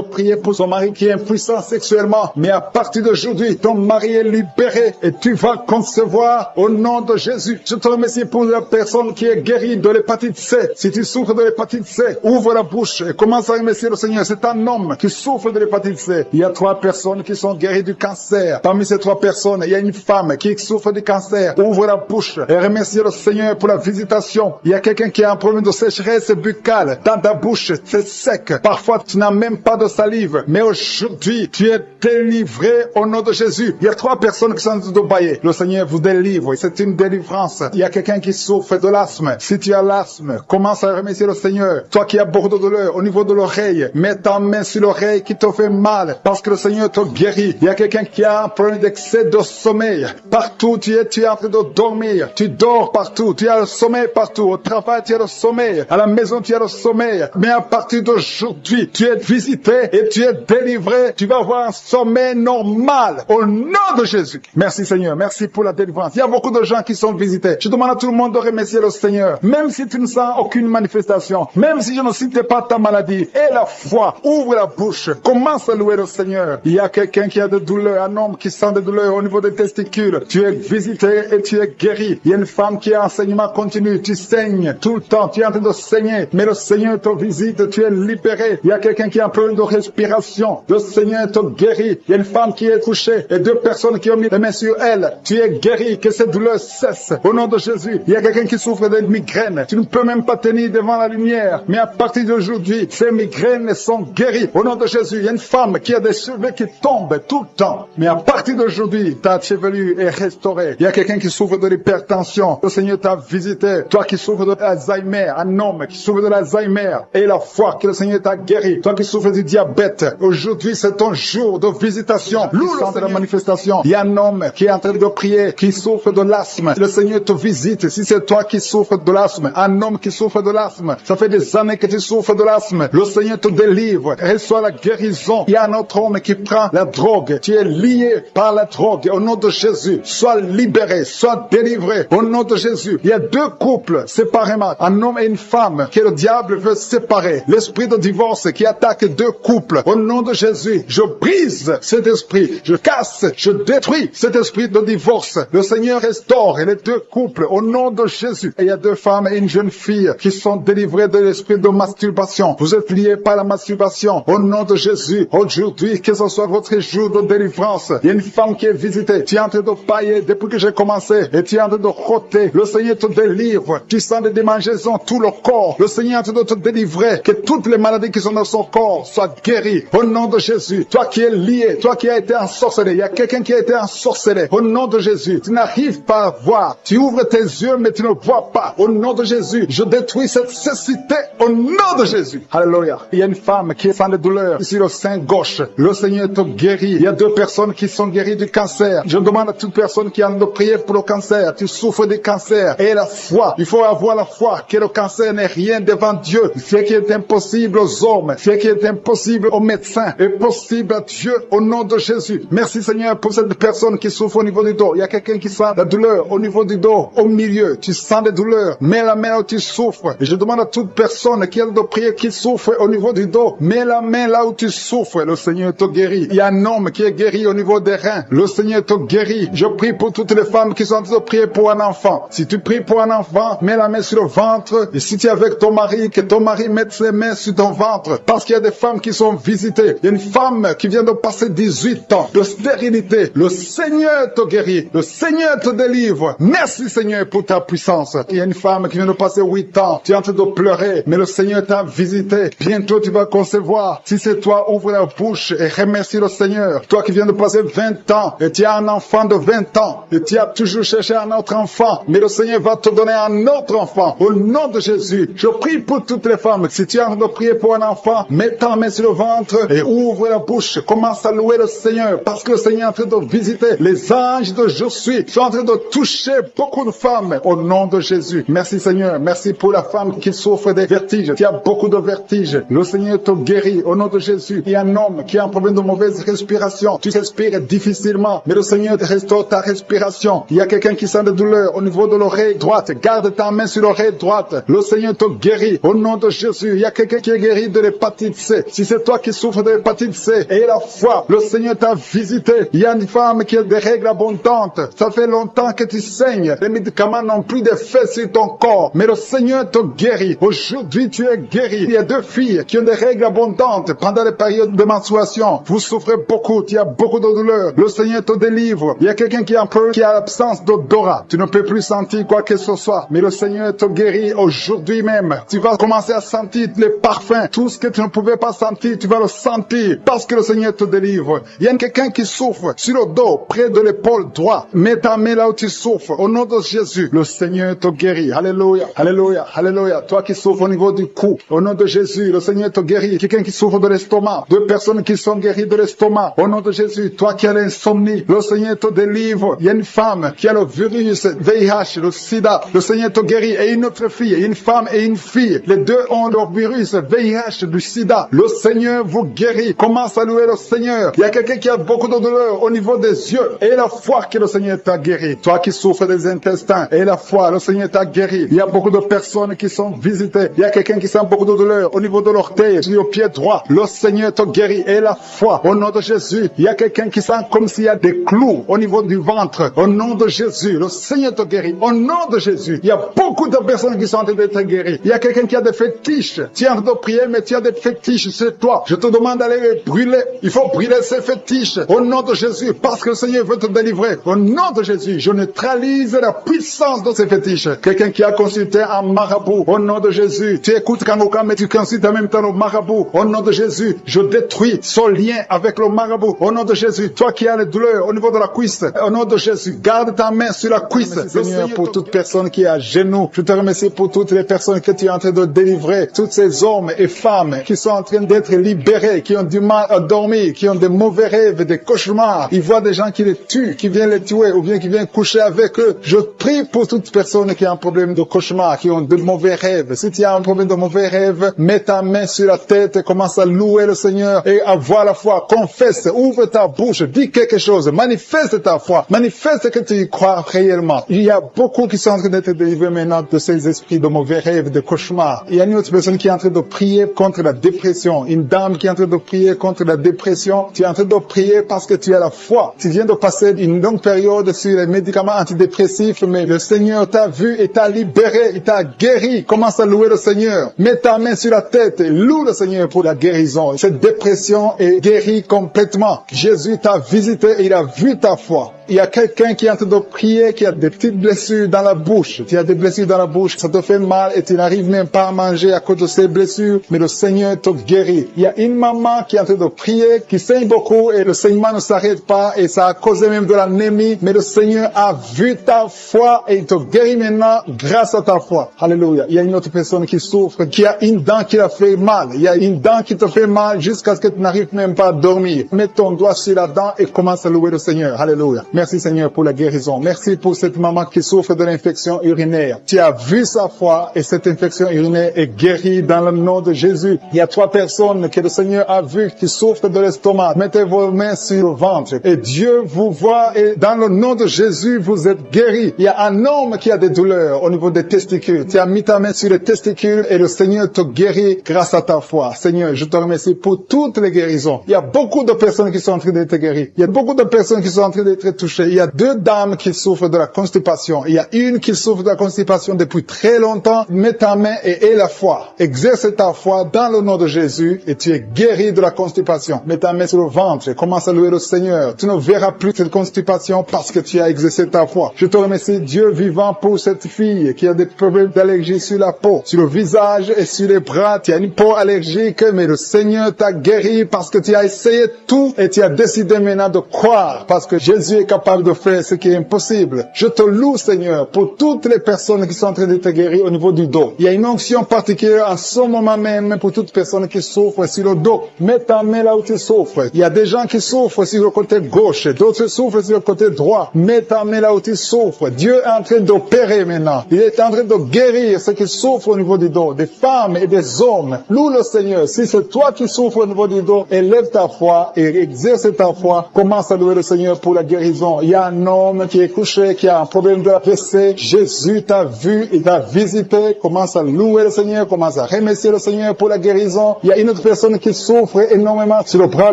prier pour son mari qui est impuissant sexuellement. Mais à partir d'aujourd'hui, ton mari est libéré et tu vas concevoir au nom de Jésus. Je te remercie pour la personne qui est guérie de l'hépatite C. Si tu souffres de l'hépatite C, ouvre la bouche et commence à remercier le Seigneur. C'est un homme qui souffre de l'hépatite C. Il y a 3 personnes qui sont guéries du cancer. Parmi ces 3 personnes, il y a une femme qui souffre du cancer. Ouvre la bouche et remercie le Seigneur pour la visitation. Il y a quelqu'un qui a un problème de sécheresse buccale. Dans ta bouche, c'est sec. Parfois, tu n'as même pas de salive. Mais aujourd'hui, tu es délivré au nom de Jésus. Il y a 3 personnes qui sont en train de bailler. Le Seigneur vous délivre. C'est une délivrance. Il y a quelqu'un qui souffre de l'asthme. Si tu as l'asthme, commence à remercier le Seigneur. Toi qui as beaucoup de douleur au niveau de l'oreille, mets ta main sur l'oreille qui te fait mal parce que le Seigneur te guérit. Il y a quelqu'un qui a un problème d'excès de sommeil. Partout tu es en train de dormir. Tu dors partout. Tu as le sommeil partout. Au travail, tu as le sommeil. À la maison, tu as le sommeil. Mais à partir d'aujourd'hui, tu es visité et tu es délivré. Tu vas avoir un sommeil normal au nom de Jésus. Merci Seigneur. Merci pour la délivrance. Il y a beaucoup de gens qui sont visités. Je demande à tout le monde de remercier le Seigneur. Même si tu ne sens aucune manifestation, même si je ne cite pas ta maladie, et la foi, ouvre la bouche. Commence à louer le Seigneur. Il y a quelqu'un qui a des douleurs, un homme qui sent des douleurs au niveau des testicules. Tu es visité et tu es guéri. Il y a une femme qui a un saignement continu. Tu saignes tout le temps. Tu es en train de saigner. Mais le Seigneur te visite. Tu es libéré. Il y a quelqu'un qui a un problème de respiration. Le Seigneur te guérit. Il y a une femme qui est couchée et 2 personnes qui ont mis les mains sur elle. Tu es guéri. Que cette douleur cesse. Au nom de Jésus. Il y a quelqu'un qui souffre de migraines. Tu ne peux même pas tenir devant la lumière. Mais à partir d'aujourd'hui, ces migraines sont guéries. Au nom de Jésus, il y a une femme qui a des cheveux qui tombent tout le temps. Mais à partir d'aujourd'hui, ta chevelure est restaurée. Il y a quelqu'un qui souffre de l'hypertension. Le Seigneur t'a visité. Toi qui souffres de l'Alzheimer, un homme qui souffre de l'Alzheimer. Et la foi que le Seigneur t'a guéri. Toi qui souffres du diabète. Aujourd'hui, c'est ton jour de visitation. Loue de la manifestation. Il y a un homme qui est en train de prier, qui souffre de l'asthme. l'asthme, le Seigneur te visite. Si c'est toi qui souffres de l'asthme, un homme qui souffre de l'asthme, ça fait des années que tu souffres de l'asthme, le Seigneur te délivre, reçois la guérison. Il y a un autre homme qui prend la drogue, tu es lié par la drogue. Au nom de Jésus, sois libéré, sois délivré. Au nom de Jésus, il y a deux couples séparément, un homme et une femme que le diable veut séparer. L'esprit de divorce qui attaque deux couples. Au nom de Jésus, je brise cet esprit, je casse, je détruis cet esprit de divorce. Le Seigneur restaure les deux couples au nom de Jésus. Et il y a deux femmes et une jeune fille qui sont délivrées de l'esprit de masturbation. Vous êtes liés par la masturbation. Au nom de Jésus, aujourd'hui, que ce soit votre jour de délivrance. Il y a une femme qui est visitée. Tu es en train de pailler depuis que j'ai commencé et tu es en train de roter. Le Seigneur te délivre. Tu sens des démangeaisons tout le corps. Le Seigneur est en train de te délivrer. Que toutes les maladies qui sont dans son corps soient guéries. Au nom de Jésus, toi qui es lié, toi qui as été ensorcelé, il y a quelqu'un qui a été ensorcelé. Au nom de Jésus, tu n'arrives pas à voir. Tu ouvres tes yeux, mais tu ne vois pas. Au nom de Jésus, je détruis cette cécité au nom de Jésus. Alléluia. Il y a une femme qui est sans de douleur ici le sein gauche. Le Seigneur te guérit. Il y a deux personnes qui sont guéries du cancer. Je demande à toute personne qui a de prier pour le cancer. Tu souffres du cancer. Et la foi. Il faut avoir la foi que le cancer n'est rien devant Dieu. Ce qui est impossible aux hommes, ce qui est impossible aux médecins, est possible à Dieu au nom de Jésus. Merci Seigneur pour cette personne qui souffre au niveau du dos. Il y a quelqu'un qui sent la douleur au niveau du dos, au milieu. Tu sens des douleurs. Mets la main où tu souffres. Et je demande à toute personne qui a de prier, qui souffre au niveau du dos, mets la main là où tu souffres. Le Seigneur te guérit. Il y a un homme qui est guéri au niveau des reins. Le Seigneur te guérit. Je prie pour toutes les femmes qui sont en train de prier pour un enfant. Si tu pries pour un enfant, mets la main sur le ventre. Et si tu es avec ton mari, que ton mari mette ses mains sur ton ventre. Parce qu'il y a des femmes qui sont visitées. Il y a une femme qui vient de passer 18 ans de stérilité. Le Seigneur te guérit. Le Seigneur te délivre. Merci Seigneur pour ta puissance. Il y a une femme qui vient de passer 8 ans. Tu es en train de pleurer, mais le Seigneur t'a visité. Bientôt tu vas concevoir. Si c'est toi, ouvre la bouche et remercie le Seigneur. Toi qui viens de passer 20 ans et tu as un enfant de 20 ans et tu as toujours cherché un autre enfant, mais le Seigneur va te donner un autre enfant. Au nom de Jésus, je prie pour toutes les femmes. Si tu es en train de prier pour un enfant, mets ta main sur le ventre et ouvre la bouche. Commence à louer le Seigneur parce que le Seigneur est en train de visiter. Les anges de Je suis sont en train de toucher beaucoup de femmes au nom de Jésus. Merci Seigneur. Merci pour la femme qui souffre des vertiges. Tu as beaucoup de vertiges. Le Seigneur te guérit au nom de Jésus. Il y a un homme qui a un problème de mauvaise respiration. Tu respires difficilement, mais le Seigneur te restaure ta respiration. Il y a quelqu'un qui sent de douleur au niveau de l'oreille droite. Garde ta main sur l'oreille droite. Le Seigneur te guérit au nom de Jésus. Il y a quelqu'un qui est guéri de l'hépatite C. Si c'est toi qui souffres de l'hépatite C et la foi, le Seigneur t'a visité. Il y a une femme qui a des règles abondantes. Ça fait longtemps que tu saignes. Les médicaments n'ont plus d'effet sur ton corps, mais le Seigneur te guérit. Aujourd'hui, tu es guéri. Il y a deux filles qui ont des règles abondantes pendant les périodes de menstruation. Vous souffrez beaucoup, tu as beaucoup de douleurs. Le Seigneur te délivre. Il y a quelqu'un qui a l'absence d'odorat. Tu ne peux plus sentir quoi que ce soit, mais le Seigneur te guérit aujourd'hui même. Tu vas commencer à sentir les parfums. Tout ce que tu ne pouvais pas sentir, tu vas le sentir parce que le Seigneur te délivre. Il y a quelqu'un qui souffre sur le dos, près de l'épaule droite. Mets ta main là où tu souffres. Au nom de Jésus, le Seigneur te guérit. Alléluia, alléluia, alléluia. Toi qui souffres au niveau du cou, au nom de Jésus, le Seigneur te guérit. Quelqu'un qui souffre de l'estomac, deux personnes qui sont guéries de l'estomac, au nom de Jésus. Toi qui as l'insomnie, le Seigneur te délivre. Il y a une femme qui a le virus VIH, le sida, le Seigneur te guérit. Et une autre fille, une femme et une fille, les deux ont le virus VIH, du sida. Le Seigneur vous guérit. Commence à louer le Seigneur. Il y a quelqu'un qui a beaucoup de douleur au niveau des yeux et la foi que le Seigneur t'a guéri. Toi qui souffres des intestins et la foi, le Seigneur t'a guéri. Il y a beaucoup de personnes qui sont visitées. Il y a quelqu'un qui sent beaucoup de douleur au niveau de l'orteil, sur le pied droit. Le Seigneur te guérit et la foi. Au nom de Jésus, il y a quelqu'un qui sent comme s'il y a des clous au niveau du ventre. Au nom de Jésus, le Seigneur te guérit. Au nom de Jésus, il y a beaucoup de personnes qui sont en train d'être guéries. Il y a quelqu'un qui a des fétiches. Tu es en train de prier, mais tu as des fétiches, c'est toi. Je te demande d'aller les brûler. Il faut brûler ces fétiches. Au nom de Jésus, parce que le Seigneur veut te délivrer. Au nom de Jésus, je neutralise la puissance de ces fétiches. Quelqu'un qui a consulté un marabout. Au nom de Jésus, tu écoutes Kangoka, mais tu consultes en même temps le marabout. Au nom de Jésus, je détruis son lien avec le marabout. Au nom de Jésus, toi qui as les douleurs au niveau de la cuisse, au nom de Jésus, garde ta main sur la cuisse. Merci, Seigneur, pour toute personne qui est à genoux. Je te remercie pour toutes les personnes que tu es en train de délivrer. Tous ces hommes et femmes qui sont en train d'être libérés, qui ont du mal à dormir, qui ont des mauvais rêves, des cauchemars. Ils voient des gens qui les tuent, qui viennent les tuer, ou bien qui viennent coucher avec eux. Je prie pour toute personne qui a un problème de cauchemar, qui ont de mauvais rêves. Si tu as un problème de mauvais rêves, mets ta main sur la tête et commence à louer le Seigneur et avoir la foi. Confesse, ouvre ta bouche, dis quelque chose, manifeste ta foi, manifeste que tu y crois réellement. Il y a beaucoup qui sont en train d'être délivrés maintenant de ces esprits de mauvais rêves, de cauchemars. Il y a une autre personne qui est en train de prier contre la dépression. Une dame qui est en train de prier contre la dépression. Tu es en train de prier parce que tu as la foi. Tu viens de passer une longue période sur les médicaments antidépressifs, mais le Seigneur t'a vu et t'a libéré, il t'a guéri. Commence à louer le Seigneur. Mets ta main sur la tête et loue le Seigneur pour la guérison. Cette dépression est guérie complètement. Jésus t'a visité et il a vu ta foi. Il y a quelqu'un qui est en train de prier, qui a des petites blessures dans la bouche. Tu as des blessures dans la bouche, ça te fait mal et tu n'arrives même pas à manger à cause de ces blessures, mais le Seigneur te guérit. Il y a une maman qui est en train de prier, qui saigne beaucoup et le saignement ne s'arrête pas et ça a causé même de l'anémie, mais le Seigneur a vu ta foi et il te guérit maintenant grâce à ta foi. Alléluia. Il y a une autre personne qui souffre, qui a une dent qui l'a fait mal. Il y a une dent qui te fait mal jusqu'à ce que tu n'arrives même pas à dormir. Mets ton doigt sur la dent et commence à louer le Seigneur. Alléluia. Merci Seigneur pour la guérison. Merci pour cette maman qui souffre de l'infection urinaire. Tu as vu sa foi et cette infection urinaire est guérie dans le nom de Jésus. Il y a 3 personnes que le Seigneur a vues qui souffrent de l'estomac. Mettez vos mains sur le ventre et Dieu vous voit et dans le nom de Jésus vous êtes guéris. Il y a un homme qui a des douleurs au niveau des testicules. Tu as mis ta main sur les testicules et le Seigneur te guérit grâce à ta foi. Seigneur, je te remercie pour toutes les guérisons. Il y a beaucoup de personnes qui sont en train d'être guéries. Il y a beaucoup de personnes qui sont en train d'être touchées. Il y a 2 dames qui souffrent de la constipation. Il y a une qui souffre de la constipation depuis très longtemps. Mets ta main et aie la foi. Exerce ta foi dans le nom de Jésus et tu es guéri de la constipation. Mets ta main sur le ventre et commence à louer le Seigneur. Tu ne verras plus cette constipation parce que tu as exercé ta foi. Je te remercie, Dieu vivant, pour cette fille qui a des problèmes d'allergie sur la peau, sur le visage et sur les bras. Tu as une peau allergique, mais le Seigneur t'a guéri parce que tu as essayé tout et tu as décidé maintenant de croire parce que Jésus est capable de faire ce qui est impossible. Je te loue, Seigneur, pour toutes les personnes qui sont en train d'être guéries au niveau du dos. Il y a une onction particulière en ce moment même pour toutes les personnes qui souffrent sur le dos. Mets ta main là où tu souffres. Il y a des gens qui souffrent sur le côté gauche, d'autres souffrent sur le côté droit. Mets ta main là où tu souffres. Dieu est en train d'opérer maintenant. Il est en train de guérir ceux qui souffrent au niveau du dos, des femmes et des hommes. Loue le Seigneur. Si c'est toi qui souffres au niveau du dos, élève ta foi et exerce ta foi. Commence à louer le Seigneur pour la guérison. Il y a un homme qui est couché, qui a un problème de AVC. Jésus t'a vu, il t'a visité. Commence à louer le Seigneur, commence à remercier le Seigneur pour la guérison. Il y a une autre personne qui souffre énormément sur le bras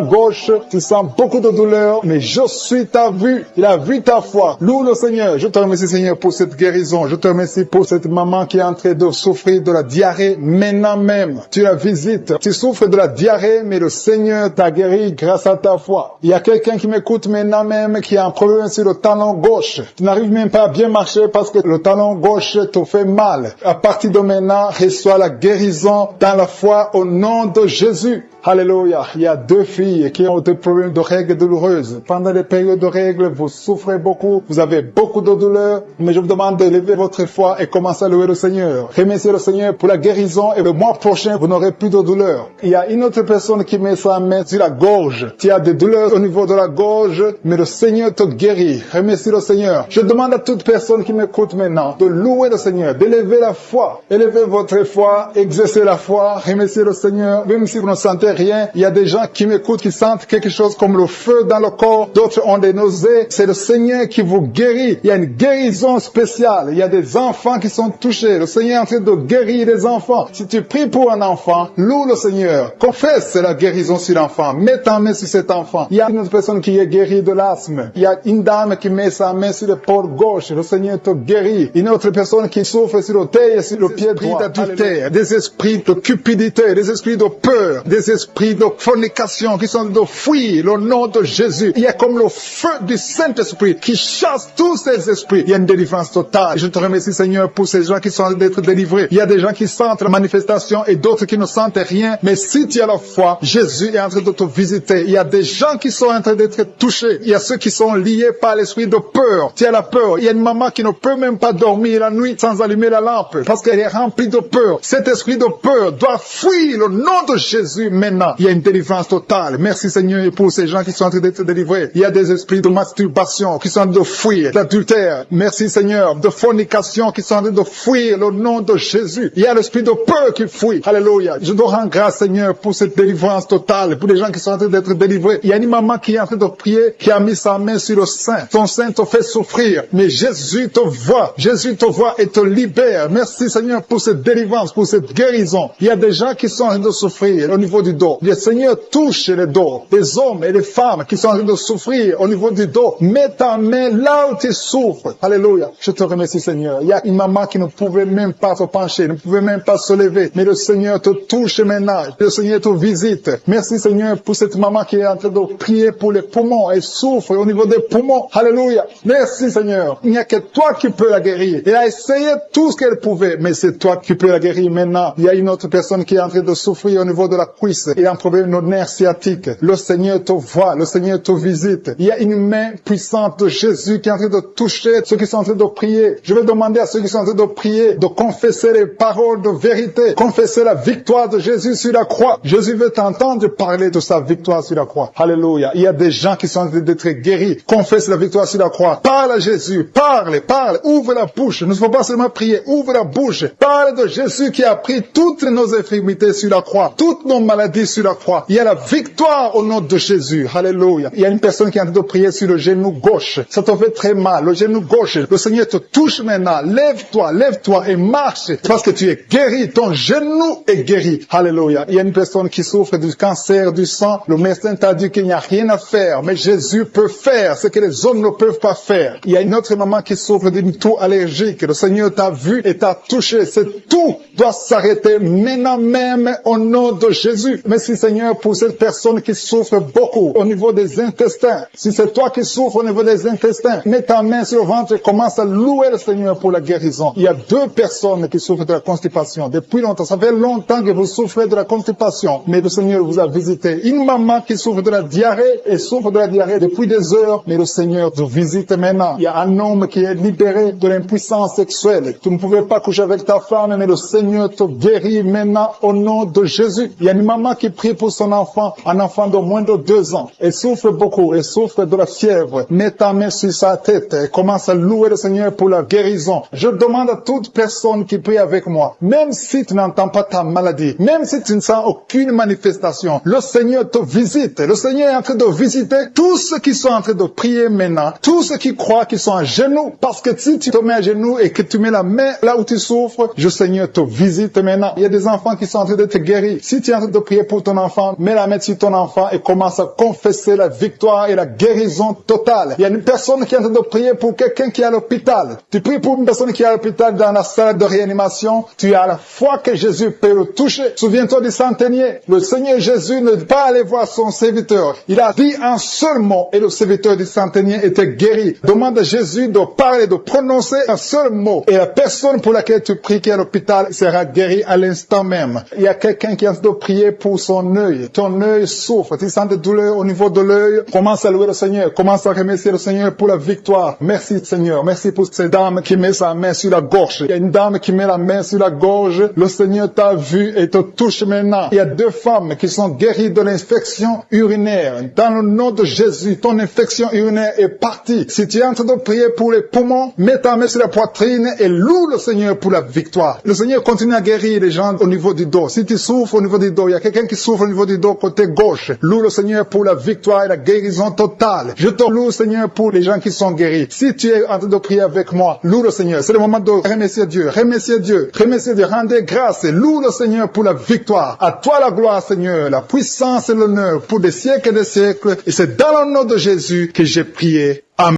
gauche. Tu sens beaucoup de douleur, mais je suis ta vue. Il a vu ta foi. Loue le Seigneur. Je te remercie, Seigneur, pour cette guérison. Je te remercie pour cette maman qui est en train de souffrir de la diarrhée maintenant même. Tu la visites. Tu souffres de la diarrhée, mais le Seigneur t'a guéri grâce à ta foi. Il y a quelqu'un qui m'écoute maintenant même qui a un problème sur le talon gauche. Tu n'arrives même pas à bien marcher parce que le talon gauche te fait mal. À partir de maintenant, reçois la guérison dans la foi au nom de Jésus. Alléluia. Il y a 2 filles qui ont des problèmes de règles douloureuses. Pendant les périodes de règles, vous souffrez beaucoup, vous avez beaucoup de douleurs, mais je vous demande de lever votre foi et commencer à louer le Seigneur. Remerciez le Seigneur pour la guérison et le mois prochain, vous n'aurez plus de douleurs. Il y a une autre personne qui met sa main sur la gorge. Tu as des douleurs au niveau de la gorge, mais le Seigneur te guérit. Remercie le Seigneur. Je demande à toute personne qui m'écoute maintenant de louer le Seigneur, d'élever la foi. Élevez votre foi, exercez la foi, remerciez le Seigneur, même si vous ne sentez rien. Il y a des gens qui m'écoutent, qui sentent quelque chose comme le feu dans le corps. D'autres ont des nausées. C'est le Seigneur qui vous guérit. Il y a une guérison spéciale. Il y a des enfants qui sont touchés. Le Seigneur est en train de guérir les enfants. Si tu pries pour un enfant, loue le Seigneur. Confesse la guérison sur l'enfant. Mets ta main sur cet enfant. Il y a une autre personne qui est guérie de l'asthme. Il y a une dame qui met sa main sur l'épaule gauche. Le Seigneur te guérit. Une autre personne qui souffre sur le pied et sur le pied droit. D'adultère, des esprits de cupidité, des esprits de peur, des esprits de fornication qui sont de fuir le nom de Jésus. Il y a comme le feu du Saint-Esprit qui chasse tous ces esprits. Il y a une délivrance totale. Je te remercie, Seigneur, pour ces gens qui sont en train d'être délivrés. Il y a des gens qui sentent la manifestation et d'autres qui ne sentent rien. Mais si tu as la foi, Jésus est en train de te visiter. Il y a des gens qui sont en train d'être touchés. Il y a ceux qui sont liés par l'esprit de peur. Tu as la peur. Il y a une maman qui ne peut même pas dormir la nuit sans allumer la lampe parce qu'elle est remplie de peur. Cet esprit de peur doit fuir le nom de Jésus maintenant. maintenant. Il y a une délivrance totale. Merci Seigneur pour ces gens qui sont en train d'être délivrés. Il y a des esprits de masturbation qui sont en train de fuir, d'adultère. Merci Seigneur, de fornication qui sont en train de fuir le nom de Jésus. Il y a l'esprit de peur qui fuit. Alléluia. Je dois rendre grâce Seigneur pour cette délivrance totale, pour les gens qui sont en train d'être délivrés. Il y a une maman qui est en train de prier, qui a mis sa main sur le sein. Ton sein te fait souffrir, mais Jésus te voit. Jésus te voit et te libère. Merci Seigneur pour cette délivrance, pour cette guérison. Il y a des gens qui sont en train de souffrir au niveau du dos. Le Seigneur touche les dos. Des hommes et des femmes qui sont en train de souffrir au niveau du dos. Mets ta main là où tu souffres. Alléluia. Je te remercie Seigneur. Il y a une maman qui ne pouvait même pas se pencher, ne pouvait même pas se lever. Mais le Seigneur te touche maintenant. Le Seigneur te visite. Merci Seigneur pour cette maman qui est en train de prier pour les poumons. Elle souffre au niveau des poumons. Alléluia. Merci Seigneur. Il n'y a que toi qui peux la guérir. Elle a essayé tout ce qu'elle pouvait, mais c'est toi qui peux la guérir maintenant. Il y a une autre personne qui est en train de souffrir au niveau de la cuisse. Il a un problème de nerf sciatique. Le Seigneur te voit. Le Seigneur te visite. Il y a une main puissante de Jésus qui est en train de toucher ceux qui sont en train de prier. Je vais demander à ceux qui sont en train de prier de confesser les paroles de vérité. Confesser la victoire de Jésus sur la croix. Jésus veut t'entendre parler de sa victoire sur la croix. Alléluia. Il y a des gens qui sont en train d'être guéris. Confesse la victoire sur la croix. Parle à Jésus. Parle. Ouvre la bouche. Ne faut pas seulement prier. Ouvre la bouche. Parle de Jésus qui a pris toutes nos infirmités sur la croix. Toutes nos maladies sur la croix. Il y a la victoire au nom de Jésus. Alléluia. Il y a une personne qui est en train de prier sur le genou gauche. Ça te fait très mal. Le genou gauche. Le Seigneur te touche maintenant. Lève-toi et marche. Parce que tu es guéri. Ton genou est guéri. Alléluia. Il y a une personne qui souffre du cancer du sang. Le médecin t'a dit qu'il n'y a rien à faire. Mais Jésus peut faire ce que les hommes ne peuvent pas faire. Il y a une autre maman qui souffre d'une toux allergique. Le Seigneur t'a vu et t'a touché. Cette toux doit s'arrêter maintenant même au nom de Jésus. Merci Seigneur pour cette personne qui souffre beaucoup au niveau des intestins. Si c'est toi qui souffres au niveau des intestins, mets ta main sur le ventre et commence à louer le Seigneur pour la guérison. Il y a 2 personnes qui souffrent de la constipation. Depuis longtemps, ça fait longtemps que vous souffrez de la constipation, mais le Seigneur vous a visité. Une maman qui souffre de la diarrhée et souffre de la diarrhée depuis des heures, mais le Seigneur te visite maintenant. Il y a un homme qui est libéré de l'impuissance sexuelle. Tu ne pouvais pas coucher avec ta femme, mais le Seigneur te guérit maintenant au nom de Jésus. Il y a une maman qui prie pour son enfant, un enfant de moins de 2 ans. Elle souffre beaucoup, elle souffre de la fièvre. Mets ta main sur sa tête et commence à louer le Seigneur pour la guérison. Je demande à toute personne qui prie avec moi, même si tu n'entends pas ta maladie, même si tu ne sens aucune manifestation, le Seigneur te visite. Le Seigneur est en train de visiter tous ceux qui sont en train de prier maintenant, tous ceux qui croient qu'ils sont à genoux, parce que si tu te mets à genoux et que tu mets la main là où tu souffres, le Seigneur te visite maintenant. Il y a des enfants qui sont en train d'être guéris. Si tu es en train de prier pour ton enfant, mets la main sur ton enfant et commence à confesser la victoire et la guérison totale. Il y a une personne qui est en train de prier pour quelqu'un qui est à l'hôpital. Tu pries pour une personne qui est à l'hôpital dans la salle de réanimation. Tu as la foi que Jésus peut le toucher. Souviens-toi du centenier. Le Seigneur Jésus ne pas aller voir son serviteur. Il a dit un seul mot et le serviteur du centenier était guéri. Demande à Jésus de parler, de prononcer un seul mot. Et la personne pour laquelle tu pries qui est à l'hôpital sera guérie à l'instant même. Il y a quelqu'un qui est en train de prier pour son œil. Ton œil souffre. Tu sens des douleurs au niveau de l'œil. Commence à louer le Seigneur. Commence à remercier le Seigneur pour la victoire. Merci Seigneur. Merci pour cette dame qui met sa main sur la gorge. Il y a une dame qui met la main sur la gorge. Le Seigneur t'a vu et te touche maintenant. Il y a 2 femmes qui sont guéries de l'infection urinaire. Dans le nom de Jésus, ton infection urinaire est partie. Si tu es en train de prier pour les poumons, mets ta main sur la poitrine et loue le Seigneur pour la victoire. Le Seigneur continue à guérir les gens au niveau du dos. Si tu souffres au niveau du dos, il y a quelqu'un qui souffre au niveau du dos côté gauche. Loue le Seigneur pour la victoire et la guérison totale. Je te loue, Seigneur, pour les gens qui sont guéris. Si tu es en train de prier avec moi, loue le Seigneur. C'est le moment de remercier Dieu. Remercier Dieu. Remercier Dieu. Rendez grâce et loue le Seigneur pour la victoire. À toi la gloire, Seigneur, la puissance et l'honneur pour des siècles et des siècles. Et c'est dans le nom de Jésus que j'ai prié. Amen.